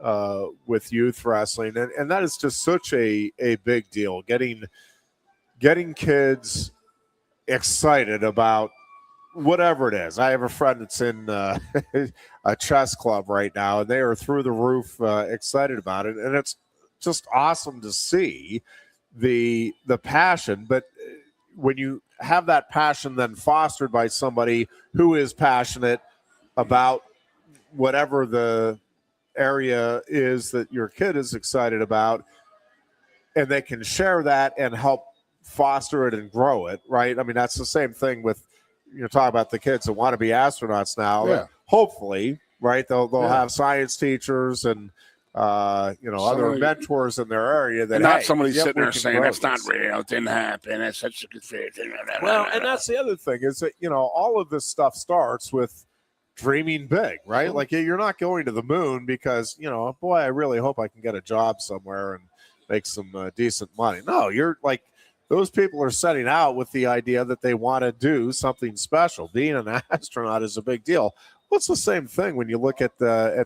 with youth wrestling. And that is just such a big deal, getting kids excited about whatever it is. I have a friend that's in a chess club right now, and they are through the roof excited about it. And it's just awesome to see the passion. But when you have that passion then fostered by somebody who is passionate about whatever the area is that your kid is excited about, and they can share that and help foster it and grow it, right? I mean, that's the same thing with, talk about the kids that want to be astronauts now. Yeah. Hopefully, right, they'll have science teachers and other mentors in their area that, and not somebody sitting there saying that's not this. real, it didn't happen, it's such a good fit. Well, and that's the other thing is that, all of this stuff starts with dreaming big, right? Sure. Like, you're not going to the moon because, boy, I really hope I can get a job somewhere and make some decent money. No, you're like, those people are setting out with the idea that they want to do something special. Being an astronaut is a big deal. Well, it's the same thing when you look at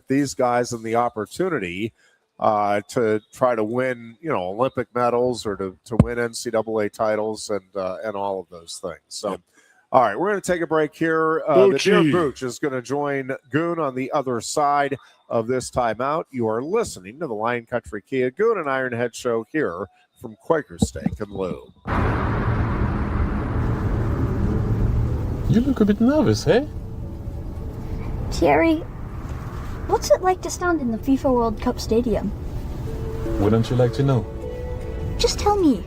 these guys and the opportunity to try to win, Olympic medals or to win NCAA titles and all of those things. So, all right, we're going to take a break here. The dear Booch is going to join Goon on the other side of this timeout. You are listening to the Lion Country Kia Goon and Ironhead show here from Quaker Steak and Lube. You look a bit nervous, eh? Terry, what's it like to stand in the FIFA World Cup stadium? Wouldn't you like to know? Just tell me.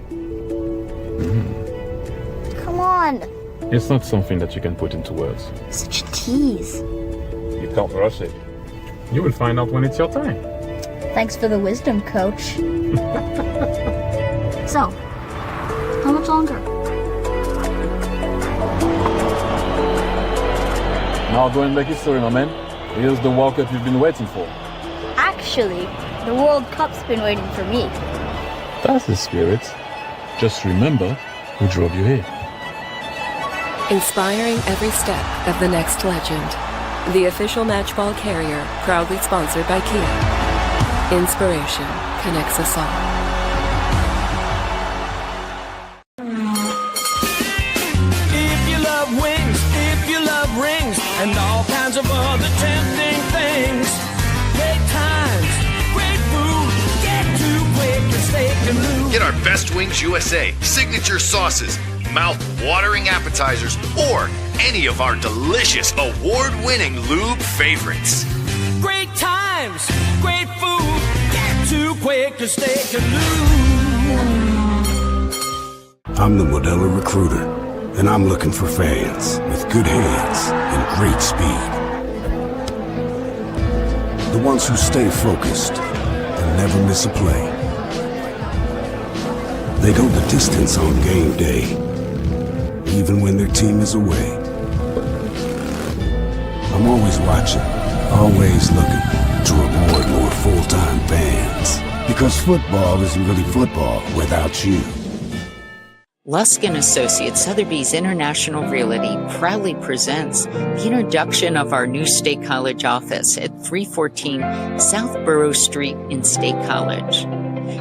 Come on. It's not something that you can put into words. Such a tease. You can't rush it. You will find out when it's your time. Thanks for the wisdom, Coach. So, how much longer? Now go and make history, my man. Here's the World Cup you've been waiting for. Actually, the World Cup's been waiting for me. That's the spirit. Just remember who drove you here. Inspiring every step of the next legend. The official matchball carrier, proudly sponsored by Kia. Inspiration connects us all. And all kinds of other tempting things. Great times, great food, get to Quaker Steak and Lube. Get our Best Wings USA, signature sauces, mouth-watering appetizers, or any of our delicious award-winning lube favorites. Great times, great food, get to Quaker Steak and Lube. I'm the Modelo Recruiter, and I'm looking for fans with good hands and great speed. The ones who stay focused and never miss a play. They go the distance on game day, even when their team is away. I'm always watching, always looking to reward more full-time fans. Because football isn't really football without you. Lusk & Associates Sotheby's International Realty proudly presents the introduction of our new State College office at 314 South Borough Street in State College.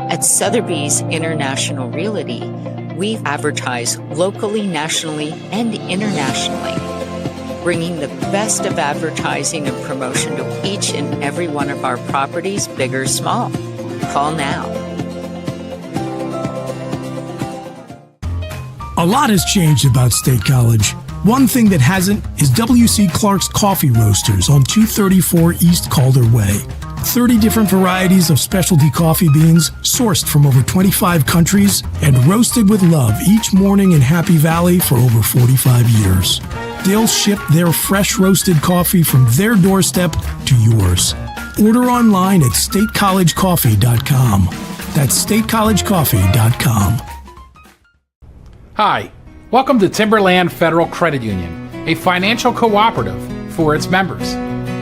At Sotheby's International Realty, we advertise locally, nationally, and internationally, bringing the best of advertising and promotion to each and every one of our properties, big or small. Call now. A lot has changed about State College. One thing that hasn't is W.C. Clark's Coffee Roasters on 234 East Calder Way. 30 different varieties of specialty coffee beans sourced from over 25 countries and roasted with love each morning in Happy Valley for over 45 years. They'll ship their fresh roasted coffee from their doorstep to yours. Order online at statecollegecoffee.com. That's statecollegecoffee.com. Hi, welcome to Timberland Federal Credit Union, a financial cooperative for its members,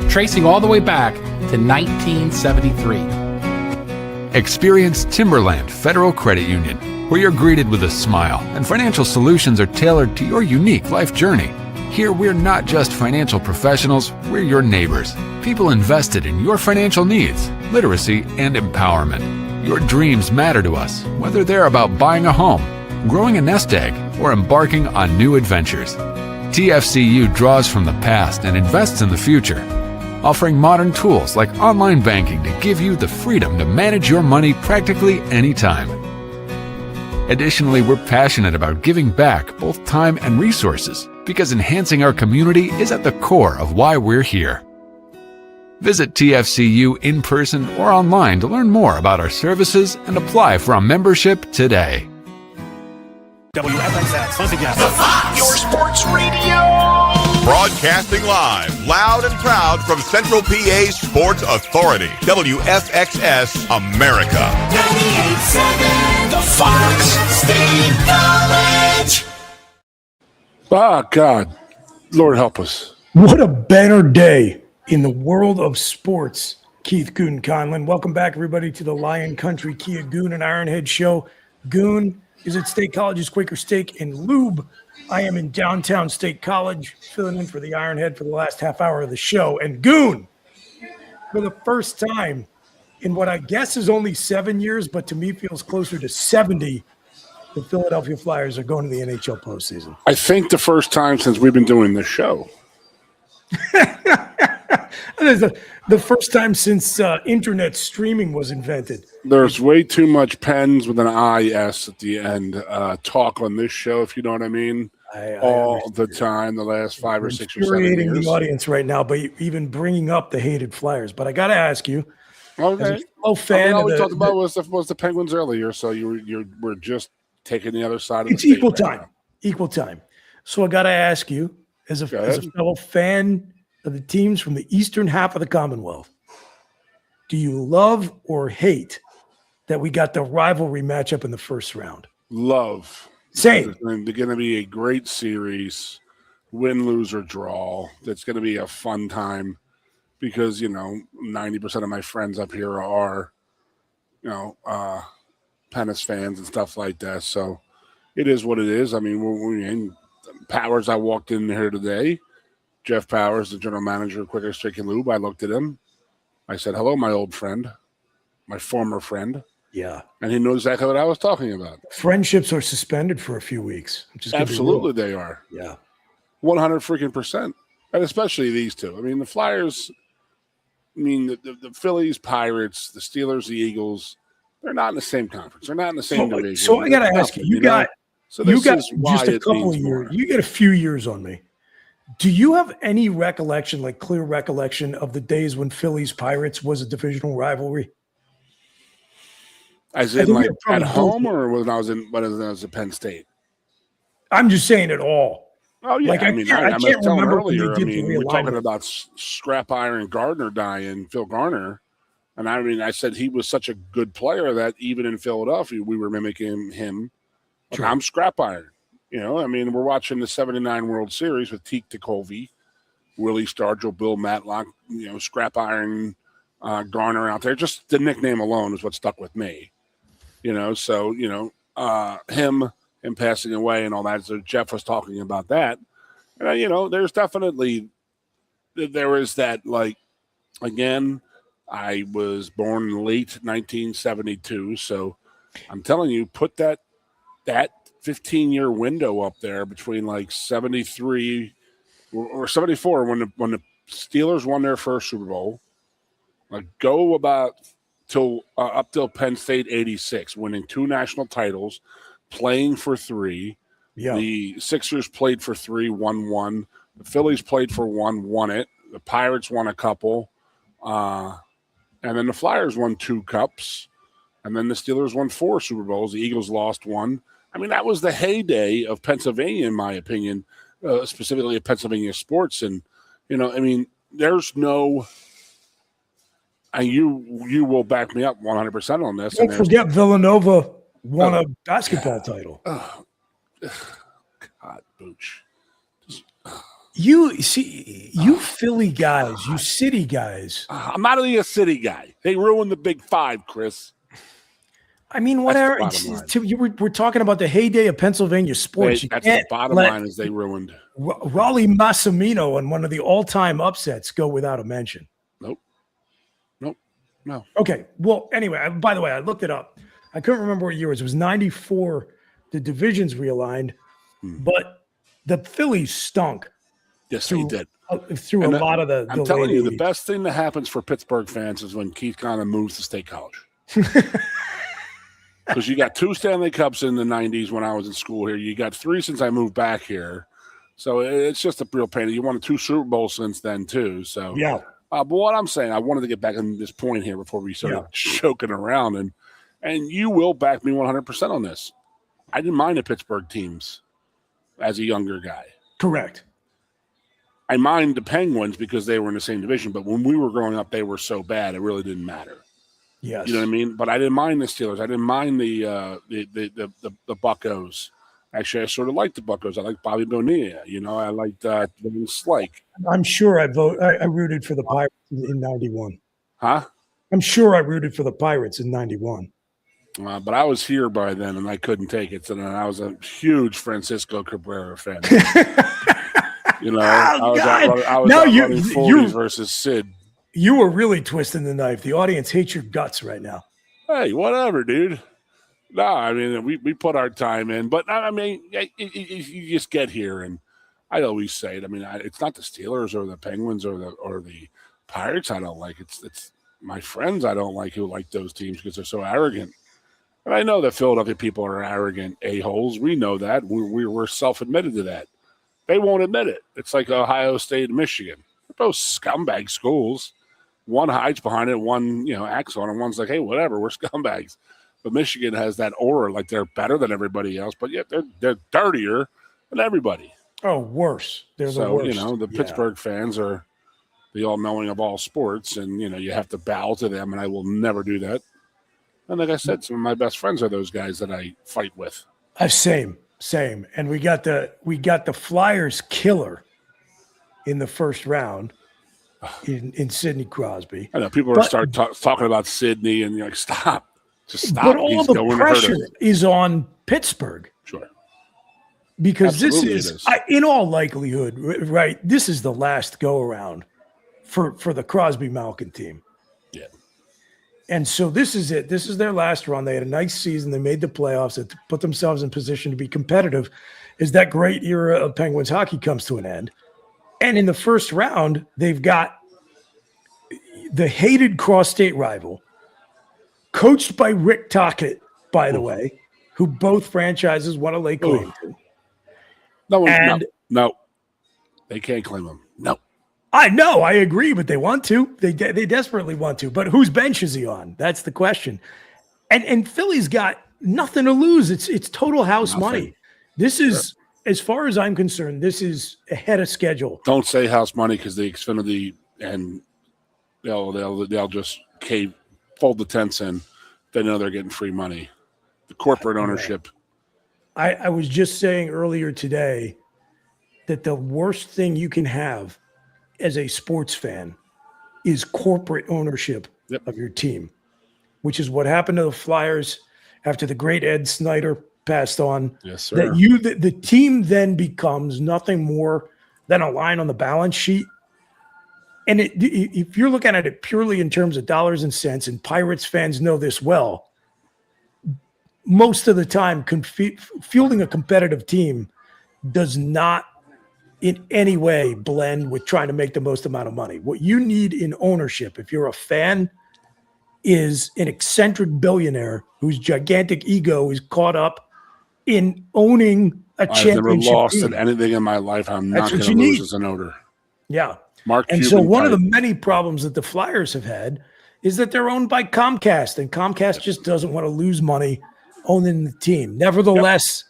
tracing all the way back to 1973. Experience Timberland Federal Credit Union, where you're greeted with a smile and financial solutions are tailored to your unique life journey. Here, we're not just financial professionals, we're your neighbors, people invested in your financial needs, literacy, and empowerment. Your dreams matter to us, whether they're about buying a home, growing a nest egg, or embarking on new adventures. TFCU draws from the past and invests in the future, offering modern tools like online banking to give you the freedom to manage your money practically anytime. Additionally, we're passionate about giving back both time and resources because enhancing our community is at the core of why we're here. Visit TFCU in person or online to learn more about our services and apply for a membership today. WFXX, once again, the Fox, your sports radio. Broadcasting live, loud and proud from Central PA's Sports Authority, WFXS America. 98.7, the Fox, State College. Oh, God. Lord help us. What a banner day in the world of sports. Keith Goon Conlon. Welcome back, everybody, to the Lion Country Kia Goon and Ironhead show. Goon is at State College's Quaker Steak and Lube. I am in downtown State College, filling in for the Ironhead for the last half hour of the show. And Goon, for the first time in what I guess is only 7 years, but to me feels closer to 70, the Philadelphia Flyers are going to the NHL postseason. I think the first time since we've been doing this show. The first time since internet streaming was invented. There's way too much pens with an IS at the end. Talk on this show, if you know what I mean. All the time, the last 5 or 6 or 7 years. Infuriating the audience right now, but even bringing up the hated Flyers. But I got to ask you, okay, fan, all we talked about was the Penguins earlier. So we're just taking the other side of it's the equal time. Equal time. So I got to ask you, as a fellow fan of the teams from the eastern half of the Commonwealth, do you love or hate that we got the rivalry matchup in the first round? Love. Same. They're going to be a great series, win, lose, or draw. It's going to be a fun time because, 90% of my friends up here are, Pennis fans and stuff like that. So it is what it is. I mean, we're in Powers. I walked in here today. Jeff Powers, the general manager of Quaker Steak and Lube. I looked at him. I said, hello, my old friend, my former friend. Yeah. And he knew exactly what I was talking about. Friendships are suspended for a few weeks. Absolutely they are. Yeah. 100%. And especially these two. I mean, the Flyers, the Phillies, Pirates, the Steelers, the Eagles, they're not in the same conference. They're not in the same division. So I got to ask you, you got just a couple of years. More. You get a few years on me. Do you have any recollection, like clear recollection, of the days when Phillies Pirates was a divisional rivalry? As in, like at home, or when I was at Penn State? I'm just saying it all. Oh yeah, like, I can't remember earlier. We're talking about Scrap Iron Gardner dying, Phil Garner, and I said he was such a good player that even in Philadelphia we were mimicking him. Like, I'm Scrap Iron. We're watching the 79 World Series with Teak Ticovey, Willie Stargell, Bill Matlock, Scrap Iron Garner out there. Just the nickname alone is what stuck with me. Him passing away and all that. So Jeff was talking about that. And, there's definitely, there is that, like, again, I was born late 1972. So I'm telling you, put that 15-year window up there between like 73 or 74 when the Steelers won their first Super Bowl. Like go about up till Penn State 86, winning 2 national titles, playing for 3, Yeah. The Sixers played for 3, won 1. The Phillies played for 1, won it. The Pirates won a couple. And then the Flyers won 2 cups. And then the Steelers won 4 Super Bowls. The Eagles lost 1. I mean, that was the heyday of Pennsylvania, in my opinion, specifically of Pennsylvania sports. And, there's no – and you will back me up 100% on this. Don't forget Villanova won a basketball title. God, Booch. You see, you Philly guys, you city guys. I'm not really a city guy. They ruined the Big Five, Chris. I mean, whatever. We're talking about the heyday of Pennsylvania sports. That's the bottom line is they ruined. Raleigh Massimino and one of the all-time upsets go without a mention. Nope. No. Okay. Well, anyway, by the way, I looked it up. I couldn't remember what year it was. It was 94. The divisions realigned, but the Phillies stunk. Yes, they did. Through a lot of the I'm telling you, 80s. the best thing that happens for Pittsburgh fans is when Keith Conner moves to State College. Because you got 2 Stanley Cups in the 90s when I was in school here. You got 3 since I moved back here. So it's just a real pain. You won 2 Super Bowls since then, too. So yeah. But what I'm saying, I wanted to get back on this point here before we started joking around. And you will back me 100% on this. I didn't mind the Pittsburgh teams as a younger guy. Correct. I mind the Penguins because they were in the same division, but when we were growing up, they were so bad it really didn't matter. Yes. You know what I mean? But I didn't mind the Steelers. I didn't mind the Buccos. Actually, I sort of liked the Buccos. I liked Bobby Bonilla. I liked Slike. I'm sure I rooted for the Pirates in 91. Huh? I'm sure I rooted for the Pirates in 91. But I was here by then, and I couldn't take it. So then I was a huge Francisco Cabrera fan. I was running 40s versus Sid. You were really twisting the knife. The audience hates your guts right now. Hey, whatever, dude. No, I mean, we put our time in. But, I mean, you just get here, and I always say it. I mean, it's not the Steelers or the Penguins or the Pirates I don't like. It's my friends I don't like who like those teams because they're so arrogant. And I know that Philadelphia people are arrogant a-holes. We know that. We're self-admitted to that. They won't admit it. It's like Ohio State and Michigan. They're both scumbag schools. One hides behind it, one, acts on it, and one's like, hey, whatever, we're scumbags. But Michigan has that aura, like they're better than everybody else, but yet they're dirtier than everybody. Oh, worse. They're the worst. The Pittsburgh fans are the all-knowing of all sports, and, you have to bow to them, and I will never do that. And like I said, some of my best friends are those guys that I fight with. Same. And we got the Flyers killer in the first round in Sidney Crosby. I know people are talking about Sidney, and you're like, stop. Just stop. But all the pressure is on Pittsburgh. Sure. Because Absolutely this is in all likelihood, right, this is the last go-around for the Crosby-Malkin team. Yeah. And so this is it. This is their last run. They had a nice season. They made the playoffs. They put themselves in position to be competitive as that great era of Penguins hockey comes to an end. And in the first round, they've got the hated cross-state rival, coached by Rick Tocchet, by the way, who both franchises want to lay claim to. No. They can't claim him. No. I know, I agree, but they want to. They desperately want to. But whose bench is he on? That's the question. And Philly's got nothing to lose. It's total house money. This is, as far as I'm concerned, this is ahead of schedule. Don't say house money because the Xfinity and they'll just fold the tents in. They know they're getting free money. The corporate ownership. I was just saying earlier today that the worst thing you can have as a sports fan is corporate ownership of your team, which is what happened to the Flyers after the great Ed Snyder passed on. Yes, sir. That the team then becomes nothing more than a line on the balance sheet. And if you're looking at it purely in terms of dollars and cents, and Pirates fans know this well, most of the time fielding a competitive team does not in any way blend with trying to make the most amount of money. What you need in ownership, if you're a fan, is an eccentric billionaire whose gigantic ego is caught up in owning I've never lost team. at anything in my life. I'm not going to lose as an owner. Yeah. Mark and Cuban so one type. of the many problems that the Flyers have had is that they're owned by Comcast, and Comcast just doesn't want to lose money owning the team. Nevertheless,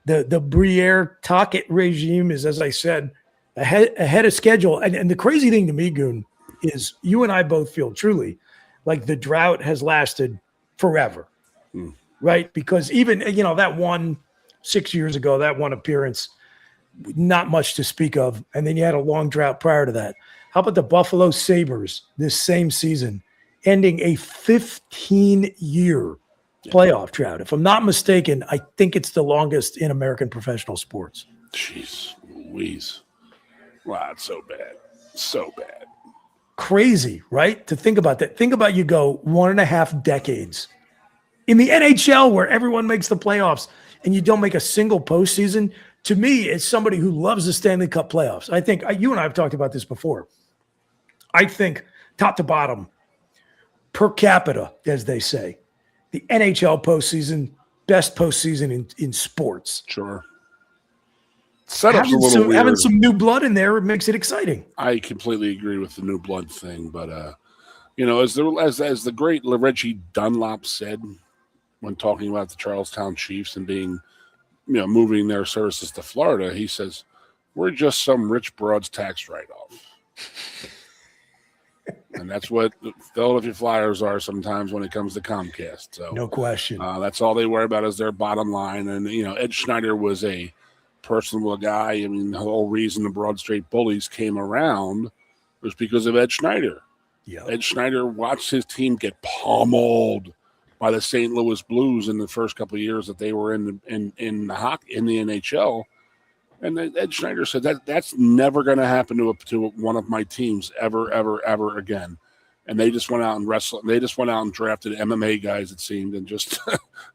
the Briere-Tocchet regime is, as I said, ahead of schedule. And the crazy thing to me, Goon, is you and I both feel truly like the drought has lasted forever, right? Because even, that one 6 years ago, that one appearance, not much to speak of. And then you had a long drought prior to that. How about the Buffalo Sabres this same season, ending a 15-year playoff drought? If I'm not mistaken, I think it's the longest in American professional sports. Jeez Louise. Wow, it's so bad. So bad. Crazy, right? To think about that. Think about you go 1.5 decades in the NHL where everyone makes the playoffs and you don't make a single postseason. To me, as somebody who loves the Stanley Cup playoffs, I think you and I have talked about this before. I think top to bottom, per capita, as they say, the NHL postseason, best postseason in sports. Sure. Setup's a little weird. Having some new blood in there makes it exciting. I completely agree with the new blood thing, but as the great Reggie Dunlop said when talking about the Charlestown Chiefs and being, moving their services to Florida, he says, "We're just some rich broad's tax write-off." And that's what the Philadelphia Flyers are sometimes when it comes to Comcast. So no question. That's all they worry about is their bottom line. And, Ed Schneider was a personable guy. I mean, the whole reason the Broad Street Bullies came around was because of Ed Schneider. Yeah. Ed Schneider watched his team get pummeled by the St. Louis Blues in the first couple of years that they were in the NHL. And Ed Schneider said that's never going to happen to one of my teams ever, ever, ever again. And they just went out and wrestled. They just went out and drafted MMA guys, it seemed, and just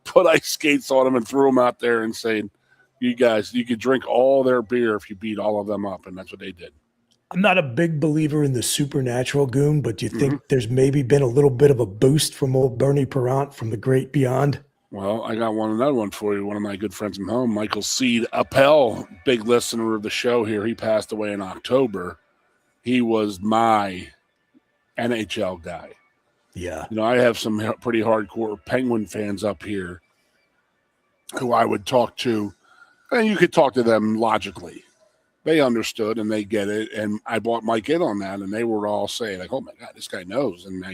put ice skates on them and threw them out there and saying, "You guys, you could drink all their beer if you beat all of them up." And that's what they did. I'm not a big believer in the supernatural, Goon, but do you think there's maybe been a little bit of a boost from old Bernie Perrant from the great beyond? Well, I got another one for you. One of my good friends from home, Michael Seed Appel, big listener of the show here. He passed away in October. He was my NHL guy. Yeah. I have some pretty hardcore Penguin fans up here who I would talk to, and you could talk to them logically. They understood and they get it. And I bought Mike in on that, and they were all saying, like, "Oh my God, this guy knows." And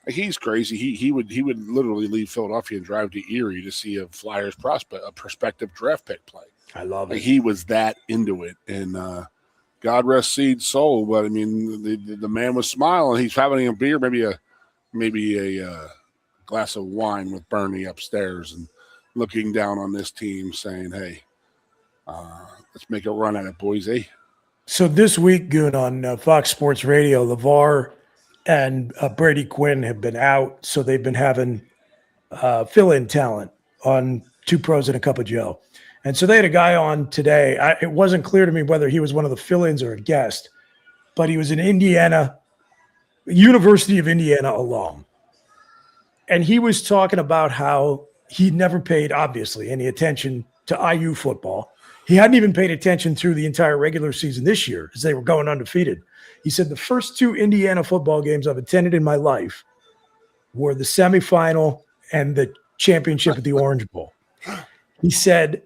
he's crazy. He would literally leave Philadelphia and drive to Erie to see a Flyers prospective draft pick play. I love it. He was that into it, and God rest Seed's soul. But I mean, the man was smiling. He's having a beer, maybe a glass of wine with Bernie upstairs, and looking down on this team, saying, "Hey, let's make a run at it, boys." Eh? So this week, Goon, on Fox Sports Radio, LeVar and Brady Quinn have been out, so they've been having fill-in talent on Two Pros and a Cup of Joe. And so they had a guy on today. It wasn't clear to me whether he was one of the fill-ins or a guest, but he was an University of Indiana alum. And he was talking about how he never paid, obviously, any attention to IU football. He hadn't even paid attention through the entire regular season this year as they were going undefeated. He said the first 2 Indiana football games I've attended in my life were the semifinal and the championship at the Orange Bowl. He said,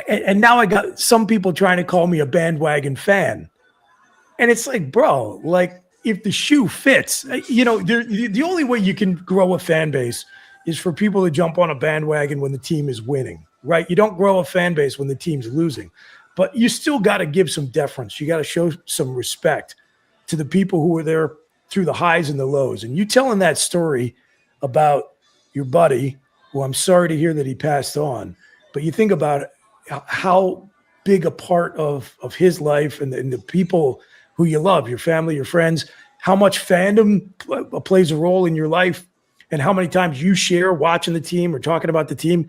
and now I got some people trying to call me a bandwagon fan. And it's like, bro, like if the shoe fits, the only way you can grow a fan base is for people to jump on a bandwagon when the team is winning, right? You don't grow a fan base when the team's losing, but you still got to give some deference. You got to show some respect to the people who were there through the highs and the lows. And you telling that story about your buddy, who I'm sorry to hear that he passed on, but you think about how big a part of his life and the people who you love, your family, your friends, how much fandom plays a role in your life and how many times you share watching the team or talking about the team.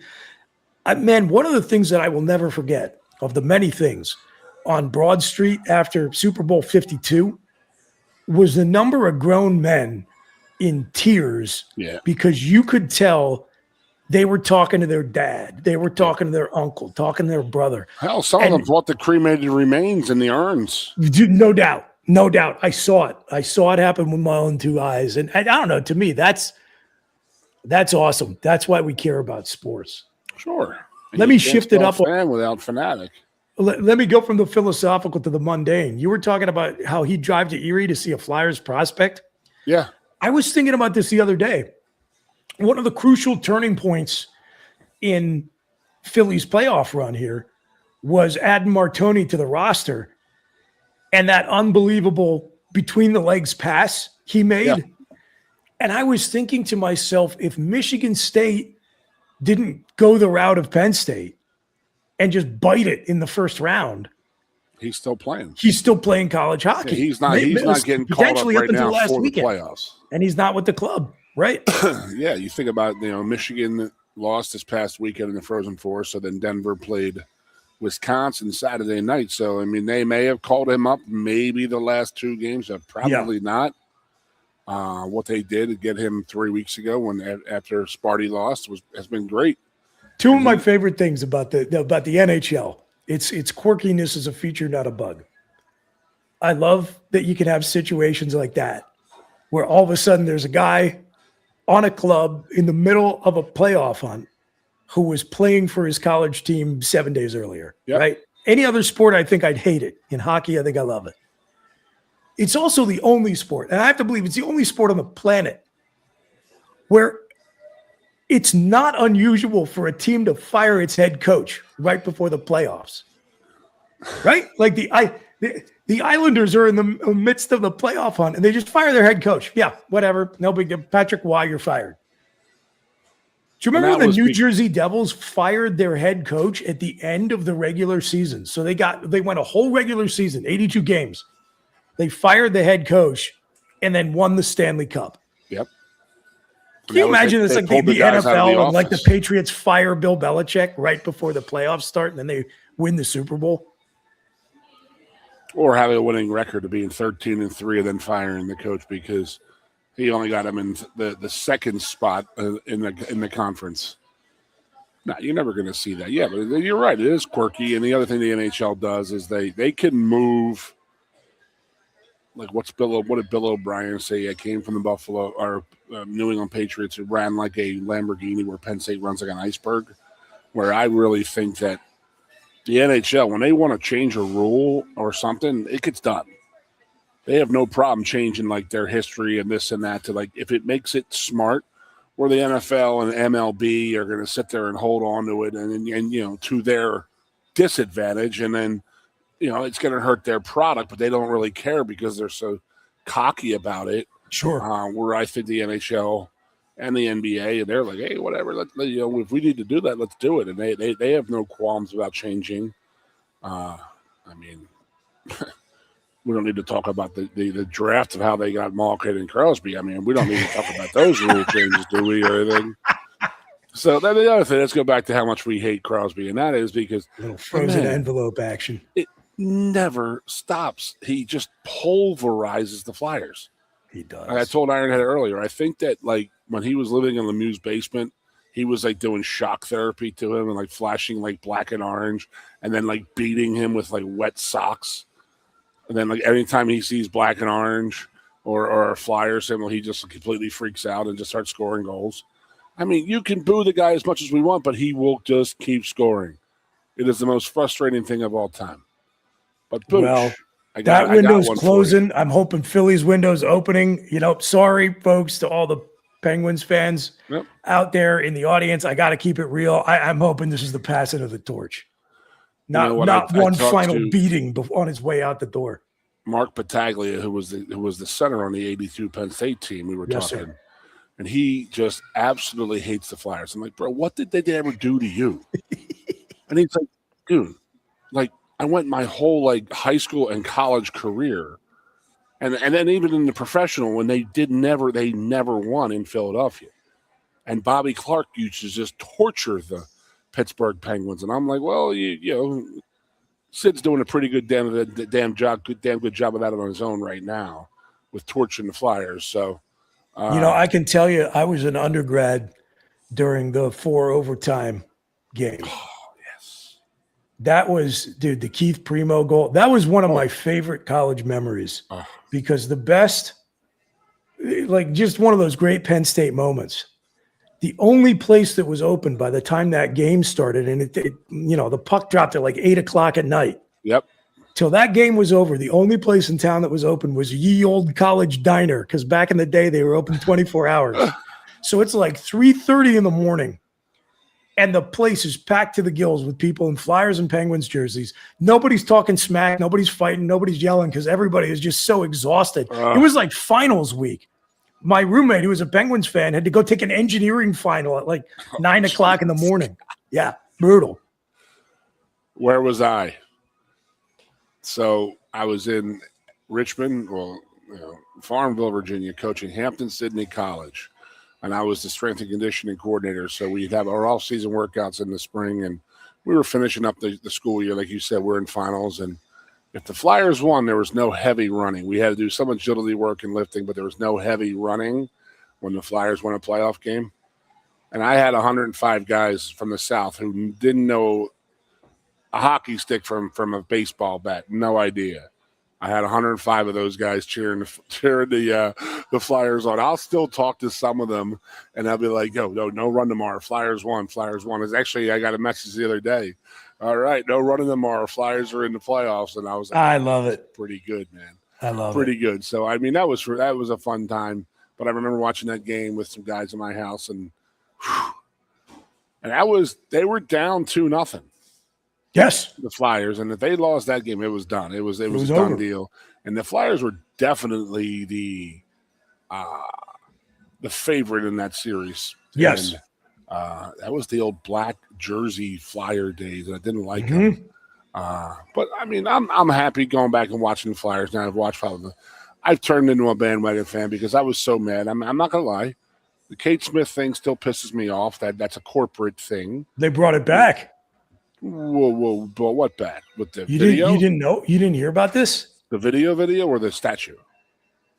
Man, one of the things that I will never forget of the many things on Broad Street after Super Bowl 52 was the number of grown men in tears because you could tell They were talking to their dad. They were talking to their uncle, talking to their brother. Hell, some of them bought the cremated remains in the urns. No doubt. No doubt. I saw it. I saw it happen with my own two eyes. And I don't know, to me, that's awesome. That's why we care about sports. Sure. And Let me shift it up. Fan without fanatic. Let me go from the philosophical to the mundane. You were talking about how he'd drive to Erie to see a Flyers prospect. Yeah. I was thinking about this the other day. One of the crucial turning points in Philly's playoff run here was adding Martoni to the roster and that unbelievable between the legs pass he made. Yeah. And I was thinking to myself, if Michigan State didn't go the route of Penn State and just bite it in the first round, he's still playing. He's still playing college hockey. Yeah, he's not getting called up right now for the playoffs. And he's not with the club, right? Yeah, you think about, Michigan lost this past weekend in the Frozen Four, so then Denver played Wisconsin Saturday night. So, I mean, they may have called him up maybe the last two games, but probably not. What they did to get him 3 weeks ago after Sparty lost has been great. Two of my favorite things about the NHL, its quirkiness is a feature, not a bug. I love that you can have situations like that where all of a sudden there's a guy on a club in the middle of a playoff hunt who was playing for his college team 7 days earlier, right? Any other sport, I think I'd hate it. In hockey, I think I love it. It's also the only sport, and I have to believe it's the only sport on the planet where it's not unusual for a team to fire its head coach right before the playoffs, right? Like the Islanders are in the midst of the playoff hunt, and they just fire their head coach. Yeah, whatever. No big deal. Patrick Waugh, you're fired. Do you remember when the New Jersey Devils fired their head coach at the end of the regular season? So they went a whole regular season, 82 games. They fired the head coach and then won the Stanley Cup. Yep. Can you imagine this like the NFL and like the Patriots fire Bill Belichick right before the playoffs start and then they win the Super Bowl? Or having a winning record of being 13-3 and then firing the coach because he only got him in the second spot in the conference. No, you're never going to see that. Yeah, but you're right. It is quirky. And the other thing the NHL does is they can move. Like what did Bill O'Brien say? I came from the Buffalo or New England Patriots. It ran like a Lamborghini where Penn State runs like an iceberg. Where I really think that the NHL, when they want to change a rule or something, it gets done. They have no problem changing like their history and this and that to like if it makes it smart. Where the NFL and MLB are going to sit there and hold on to it and to their disadvantage, and then it's going to hurt their product, but they don't really care because they're so cocky about it. Sure. Where I think the NHL and the NBA, they're like, hey, whatever. If we need to do that, let's do it. And they have no qualms about changing. We don't need to talk about the draft of how they got Malkin and Crosby. I mean, we don't need to talk about those rule changes, do we, or anything? So then the other thing, let's go back to how much we hate Crosby, and that is because little frozen envelope action. It never stops. He just pulverizes the Flyers. He does. Like I told Ironhead earlier, I think that like when he was living in Lemieux's basement, he was like doing shock therapy to him and like flashing like black and orange, and then like beating him with like wet socks. And then, like, anytime he sees black and orange or a Flyer symbol, he just completely freaks out and just starts scoring goals. I mean, you can boo the guy as much as we want, but he will just keep scoring. It is the most frustrating thing of all time. But boosh, well, that window's closing. I'm hoping Philly's window's opening. Sorry, folks, to all the Penguins fans out there in the audience. I got to keep it real. I'm hoping this is the passing of the torch. Not one final beating on his way out the door. Mark Battaglia, who was the center on the 82 Penn State team, we were talking, sir. And he just absolutely hates the Flyers. I'm like, bro, what did they ever do to you? And he's like, dude, like I went my whole like high school and college career, and then even in the professional when they never won in Philadelphia, and Bobby Clark used to just torture the Pittsburgh Penguins, and I'm like, well, Sid's doing a pretty good damn good job of that on his own right now with torching the Flyers. So, I can tell you, I was an undergrad during the 4 overtime game. Oh, yes. That was, dude, the Keith Primo goal. That was one of my favorite college memories because the best, like just one of those great Penn State moments. The only place that was open by the time that game started, and it the puck dropped at like 8:00 at night. Yep. Till that game was over, the only place in town that was open was Ye Old College Diner, because back in the day they were open 24 hours. So it's like 3:30 in the morning, and the place is packed to the gills with people in Flyers and Penguins jerseys. Nobody's talking smack, nobody's fighting, nobody's yelling because everybody is just so exhausted. It was like finals week. My roommate, who was a Penguins fan, had to go take an engineering final at like 9:00 in the morning. Yeah, brutal. Where was I? So I was in Richmond, Farmville, Virginia, coaching Hampton-Sydney College. And I was the strength and conditioning coordinator. So we'd have our all-season workouts in the spring. And we were finishing up the school year. Like you said, we're in finals. And if the Flyers won, there was no heavy running. We had to do some agility work and lifting, but there was no heavy running when the Flyers won a playoff game. And I had 105 guys from the South who didn't know a hockey stick from a baseball bat. No idea. I had 105 of those guys cheering the Flyers on. I'll still talk to some of them, and I'll be like, no run tomorrow. Flyers won. It's actually, I got a message the other day. All right, no running tomorrow. Flyers are in the playoffs, and I was like, I love it. Pretty good, man. I love it. Pretty good. So I mean, that was a fun time. But I remember watching that game with some guys in my house, and they were down 2-0. Yes, the Flyers, and if they lost that game, it was done. It was a done over. Deal. And the Flyers were definitely the favorite in that series. Yes. And, that was the old black jersey Flyer days, and I didn't like them. But I mean, I'm happy going back and watching the Flyers now. I've turned into a bandwagon fan because I was so mad. I'm not gonna lie, the Kate Smith thing still pisses me off. That's a corporate thing. They brought it back. Whoa! But what back with the You video? You didn't know? You didn't hear about this? The video, or the statue?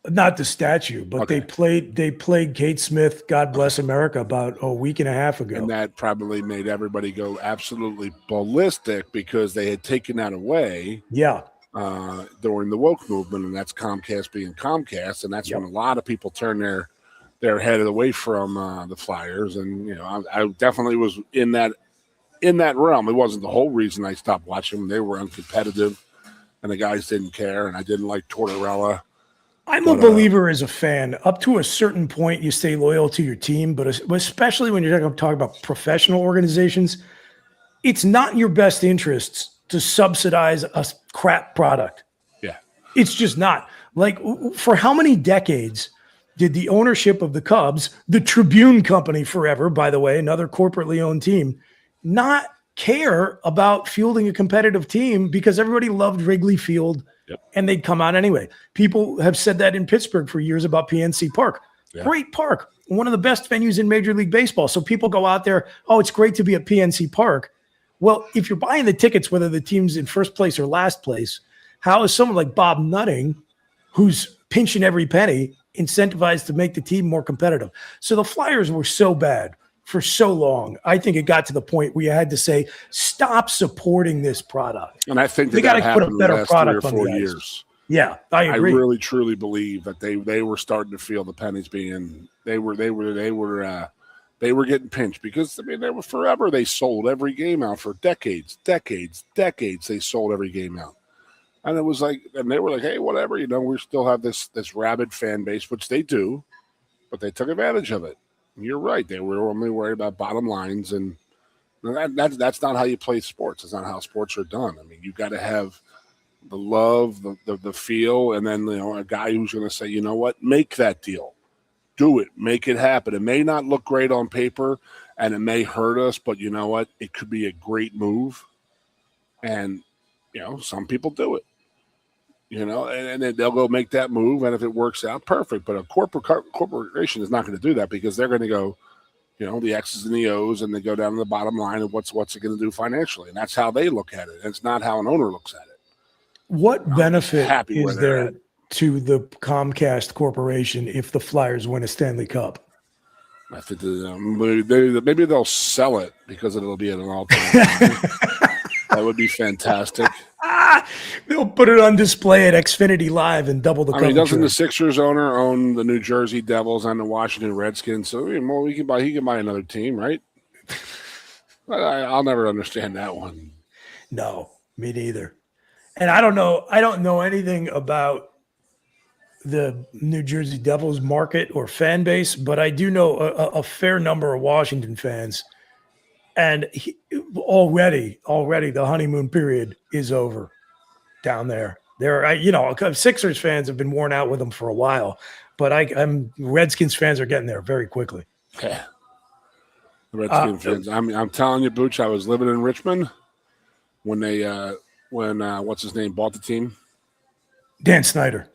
Not the statue, but Okay. they played Kate Smith, God Bless America, about a week and a half ago. And that probably made everybody go absolutely ballistic because they had taken that away. Yeah. During the woke movement, and that's Comcast being Comcast, and that's when a lot of people turned their head away from the Flyers. And I definitely was in that realm. It wasn't the whole reason I stopped watching them. They were uncompetitive, and the guys didn't care, and I didn't like Tortorella. I'm a believer as a fan. Up to a certain point, you stay loyal to your team, but especially when you're talking about professional organizations, it's not in your best interests to subsidize a crap product. Yeah. It's just not. Like, for how many decades did the ownership of the Cubs, the Tribune Company forever, by the way, another corporately owned team, not care about fielding a competitive team because everybody loved Wrigley Field and they'd come out anyway. People have said that in Pittsburgh for years about PNC Park. Yeah. Great park, one of the best venues in Major League Baseball. So people go out there, oh, it's great to be at PNC Park. Well, if you're buying the tickets, whether the team's in first place or last place, how is someone like Bob Nutting, who's pinching every penny, incentivized to make the team more competitive? So the Flyers were so bad for so long. I think it got to the point where you had to say, stop supporting this product. And I think they got to put a better last product 3 or 4 years. Yeah, I agree. I really truly believe that they were starting to feel the pennies being they were getting pinched because I mean they were forever. They sold every game out for decades. They sold every game out. And it was like, and they were like, hey, whatever, we still have this rabid fan base, which they do, but they took advantage of it. You're right. They were only worried about bottom lines, and that's not how you play sports. It's not how sports are done. I mean, you got to have the love, the feel, and then a guy who's going to say, you know what, make that deal, do it, make it happen. It may not look great on paper, and it may hurt us, but you know what, it could be a great move, and some people do it. And then they'll go make that move, and if it works out, perfect. But a corporation is not going to do that because they're going to go, the X's and the O's, and they go down to the bottom line of what's it going to do financially, and that's how they look at it. And it's not how an owner looks at it. What benefit is there to the Comcast Corporation if the Flyers win a Stanley Cup? I think maybe they'll sell it because it'll be at an all-time. That would be fantastic. They'll put it on display at Xfinity Live and double the coverage. Doesn't the Sixers owner own the New Jersey Devils and the Washington Redskins? So he can buy another team, right? I'll never understand that one. No, me neither. And I don't know anything about the New Jersey Devils market or fan base, but I do know a fair number of Washington fans. And already the honeymoon period is over down there. Sixers fans have been worn out with them for a while, but Redskins fans are getting there very quickly. Okay. The Redskins fans. I'm telling you, Booch, I was living in Richmond when what's his name bought the team? Dan Snyder.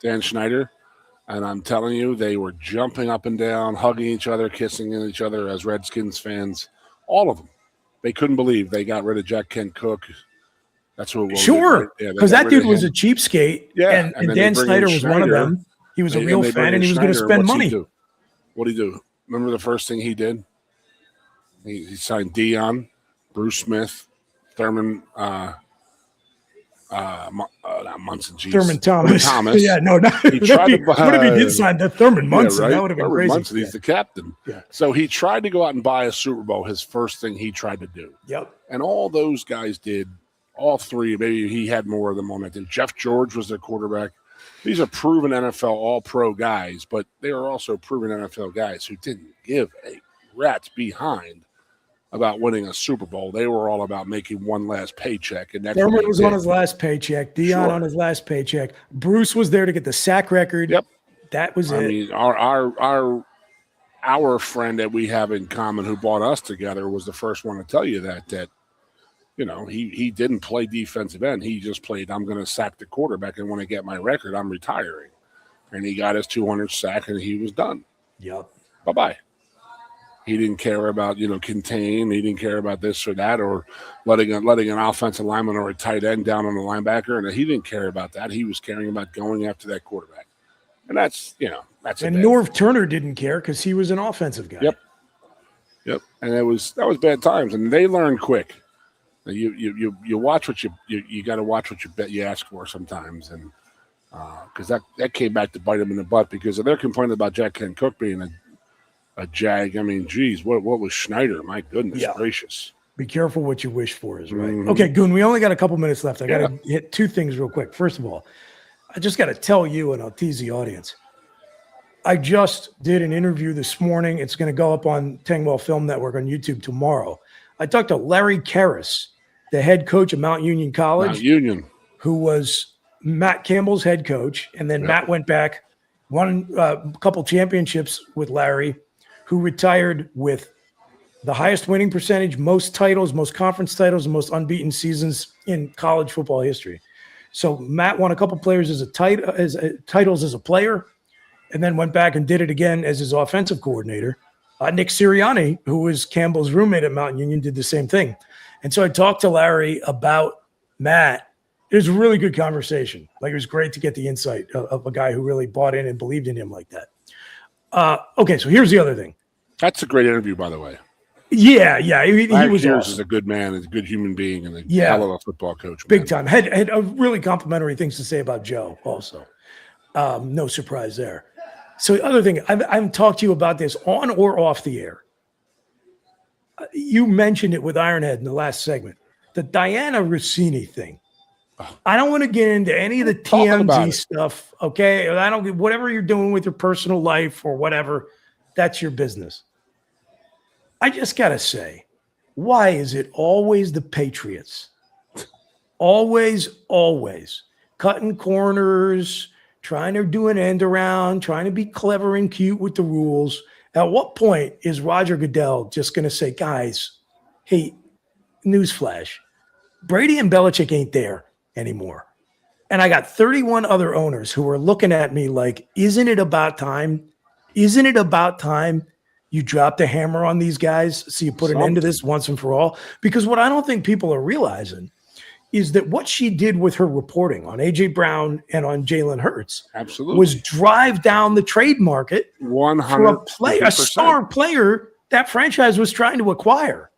And I'm telling you, they were jumping up and down, hugging each other, kissing each other as Redskins fans. All of them. They couldn't believe they got rid of Jack Kent Cook. That's who it was. Sure, because that dude was a cheapskate. Yeah, and Dan Snyder was one of them. He was a real fan, and he was going to spend money. What did he do? Remember the first thing he did? He signed Dion, Bruce Smith, Thurman, not Munson, geez. Thurman Thomas. Yeah, no. What if he did sign that Thurman Munson? Right? That would have been Thurman crazy. Munson, he's the captain. Yeah. So he tried to go out and buy a Super Bowl. His first thing he tried to do. Yep. And all those guys did. All three. Maybe he had more of them on that team. Jeff George was their quarterback. These are proven NFL All-Pro guys, but they are also proven NFL guys who didn't give a rat's behind about winning a Super Bowl. They were all about making one last paycheck. And Thurman was on his last paycheck. Dion on his last paycheck. Bruce was there to get the sack record. Yep. That was it. I mean, our friend that we have in common who brought us together was the first one to tell you that he didn't play defensive end. He just played, I'm going to sack the quarterback, and when I get my record, I'm retiring. And he got his 200th sack, and he was done. Yep. Bye-bye. He didn't care about, contain. He didn't care about this or that, or letting an offensive lineman or a tight end down on the linebacker. And he didn't care about that. He was caring about going after that quarterback. And that's. And Norv Turner didn't care because he was an offensive guy. Yep. And that was bad times. And they learned quick. You watch what you got to watch what you bet you ask for sometimes. And because that came back to bite them in the butt, because they're complaining about Jack Kent Cook being a jag. I mean, geez, what was Schneider? My goodness gracious. Be careful what you wish for is right. Mm-hmm. Okay, Goon, we only got a couple minutes left. I got to hit two things real quick. First of all, I just got to tell you, and I'll tease the audience, I just did an interview this morning. It's going to go up on Tangwell Film Network on YouTube tomorrow. I talked to Larry Karras, the head coach of Mount Union College. Who was Matt Campbell's head coach. And then Matt went back, won a couple championships with Larry, who retired with the highest winning percentage, most titles, most conference titles, and most unbeaten seasons in college football history. So Matt won a couple players titles as a player, and then went back and did it again as his offensive coordinator. Nick Sirianni, who was Campbell's roommate at Mount Union, did the same thing. And so I talked to Larry about Matt. It was a really good conversation. It was great to get the insight of a guy who really bought in and believed in him like that. Okay, so here's the other thing. That's a great interview, by the way. Yeah. He was awesome. Is a good man, a good human being, and a hell of a football coach. Big time. Had really complimentary things to say about Joe also. No surprise there. So the other thing, I haven't talked to you about this on or off the air. You mentioned it with Ironhead in the last segment. The Diana Rossini thing. I don't want to get into any of the TMZ stuff, okay? I don't. Whatever you're doing with your personal life or whatever, that's your business. I just got to say, why is it always the Patriots? Always cutting corners, trying to do an end around, trying to be clever and cute with the rules. At what point is Roger Goodell just going to say, guys, hey, newsflash, Brady and Belichick ain't there anymore. And I got 31 other owners who are looking at me like, isn't it about time? Isn't it about time you drop the hammer on these guys so you put an end to this once and for all? Because what I don't think people are realizing is that what she did with her reporting on A.J. Brown and on Jalen Hurts absolutely was drive down the trade market 100 for a star player that franchise was trying to acquire.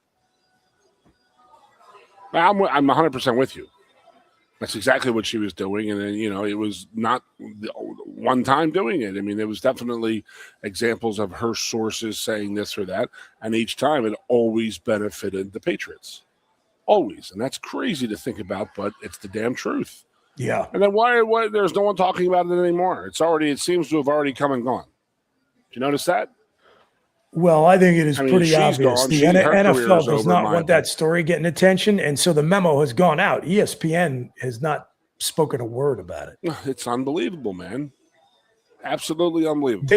I'm 100% with you. That's exactly what she was doing. And then, it was not one time doing it. I mean, there was definitely examples of her sources saying this or that. And each time it always benefited the Patriots. Always. And that's crazy to think about, but it's the damn truth. Yeah. And then why there's no one talking about it anymore? It seems to have already come and gone. Did you notice that? Well, I think it is pretty obvious. Gone. The NFL does not want that story getting attention, and so the memo has gone out. ESPN has not spoken a word about it. It's unbelievable, man. Absolutely unbelievable.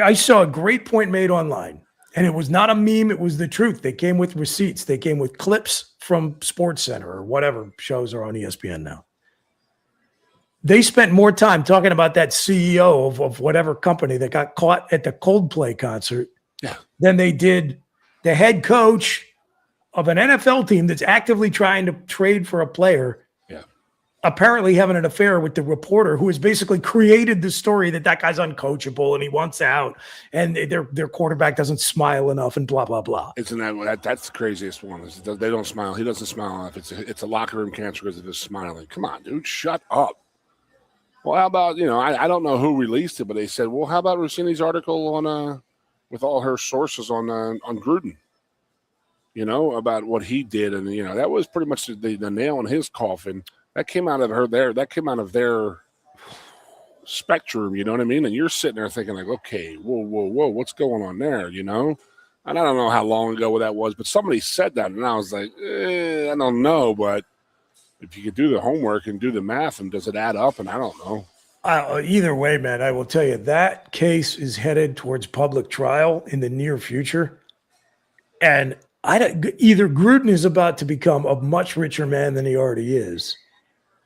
I saw a great point made online, and it was not a meme. It was the truth. They came with receipts. They came with clips from SportsCenter or whatever shows are on ESPN now. They spent more time talking about that CEO of whatever company that got caught at the Coldplay concert than they did the head coach of an NFL team that's actively trying to trade for a player, apparently having an affair with the reporter who has basically created the story that guy's uncoachable and he wants out and their quarterback doesn't smile enough and blah, blah, blah. That's the craziest one. They don't smile. He doesn't smile enough. It's a locker room cancer because of his smiling. Come on, dude, shut up. Well, how about, I don't know who released it, but they said, well, how about Rossini's article on with all her sources on Gruden, about what he did. And, that was pretty much the nail in his coffin. That came out of that came out of their spectrum, you know what I mean? And you're sitting there thinking like, okay, whoa, what's going on there, And I don't know how long ago that was, but somebody said that. And I was like, I don't know, but if you could do the homework and do the math, and does it add up? And I don't know. Either way, man, I will tell you that case is headed towards public trial in the near future. And either Gruden is about to become a much richer man than he already is,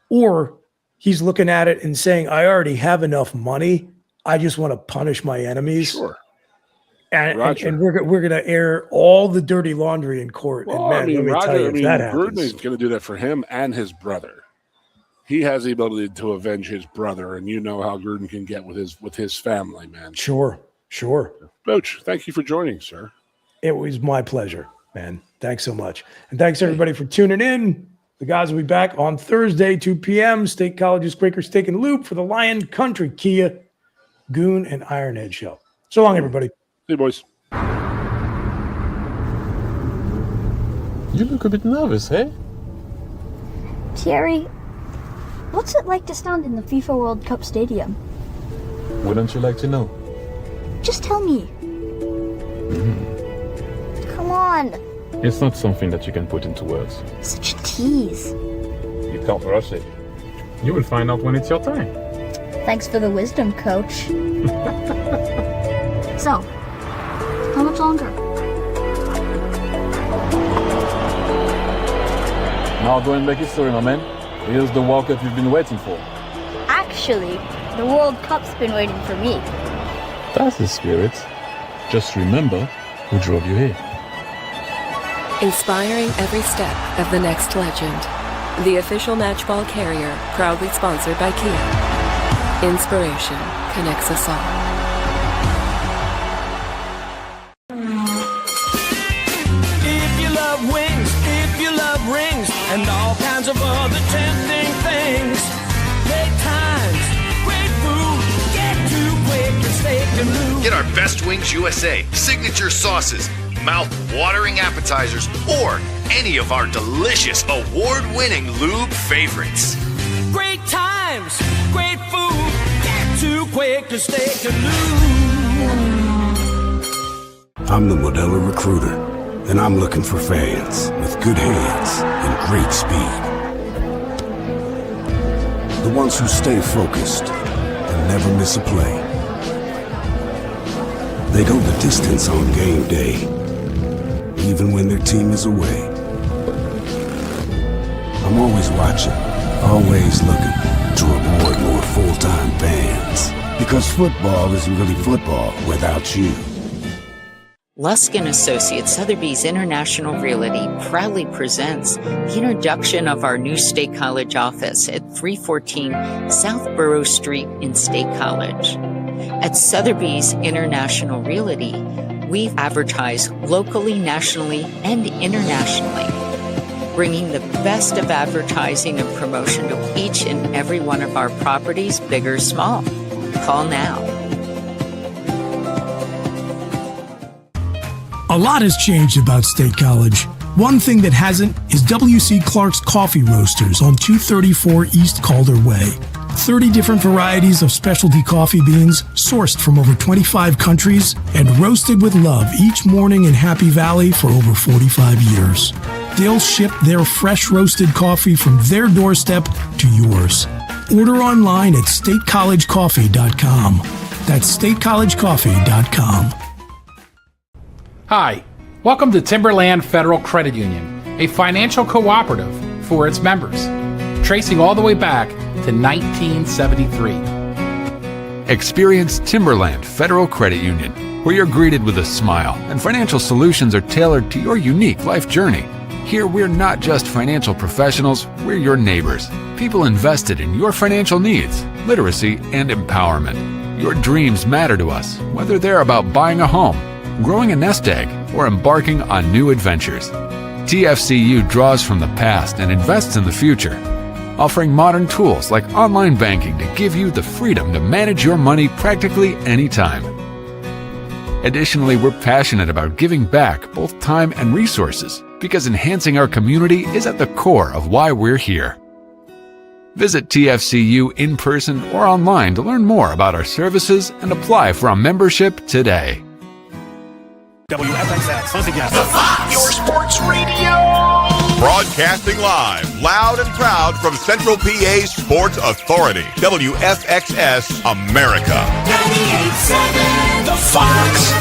or he's looking at it and saying, I already have enough money. I just want to punish my enemies. Sure. And we're going to air all the dirty laundry in court. Well, and man, Gruden is going to do that for him and his brother. He has the ability to avenge his brother, and you know how Gruden can get with his family, man. Sure. Coach, thank you for joining, sir. It was my pleasure, man. Thanks so much. And thanks, everybody, for tuning in. The guys will be back on Thursday, 2 p.m. State College's Quaker Steak and Loop for the Lion Country Kia, Goon, and Ironhead show. So long, everybody. See you, boys. You look a bit nervous, eh? Thierry, what's it like to stand in the FIFA World Cup stadium? Wouldn't you like to know? Just tell me. Come on. It's not something that you can put into words. Such a tease. You can't rush it. You will find out when it's your time. Thanks for the wisdom, Coach. So, how much longer? Now go and make history, my man. Here's the World Cup you've been waiting for. Actually, the World Cup's been waiting for me. That's the spirit. Just remember who drove you here. Inspiring every step of the next legend. The official matchball carrier, proudly sponsored by Kia. Inspiration connects us all. If you love wings, if you love rings, and all kinds of other tempting things, great times, great food, get to Quaker Steak and Loop. Get our Best Wings USA signature sauces, mouth-watering appetizers, or any of our delicious award-winning lube favorites. Great times, great food, get to Quaker Steak and Loop. I'm the Modelo Recruiter, and I'm looking for fans with good hands and great speed. The ones who stay focused and never miss a play. They go the distance on game day, even when their team is away. I'm always watching, always looking to reward more full-time fans. Because football isn't really football without you. Luskin Associates Sotheby's International Realty proudly presents the introduction of our new State College office at 314 South Borough Street in State College. At Sotheby's International Realty, we advertise locally, nationally, and internationally, bringing the best of advertising and promotion to each and every one of our properties, big or small. Call now. A lot has changed about State College. One thing that hasn't is W.C. Clark's Coffee Roasters on 234 East Calder Way. 30 different varieties of specialty coffee beans sourced from over 25 countries and roasted with love each morning in Happy Valley for over 45 years. They'll ship their fresh roasted coffee from their doorstep to yours. Order online at statecollegecoffee.com. That's statecollegecoffee.com. Hi, welcome to Timberland Federal Credit Union, a financial cooperative for its members, tracing all the way back to 1973. Experience Timberland Federal Credit Union, where you're greeted with a smile and financial solutions are tailored to your unique life journey. Here, we're not just financial professionals, we're your neighbors, people invested in your financial needs, literacy, and empowerment. Your dreams matter to us, whether they're about buying a home, growing a nest egg, or embarking on new adventures. TFCU draws from the past and invests in the future, offering modern tools like online banking to give you the freedom to manage your money practically anytime. Additionally, we're passionate about giving back both time and resources because enhancing our community is at the core of why we're here. Visit TFCU in person or online to learn more about our services and apply for a membership today. WFXX, once again, the Fox, your sports radio. Broadcasting live, loud and proud from Central PA's Sports Authority, WFXS America. 98.7, the Fox.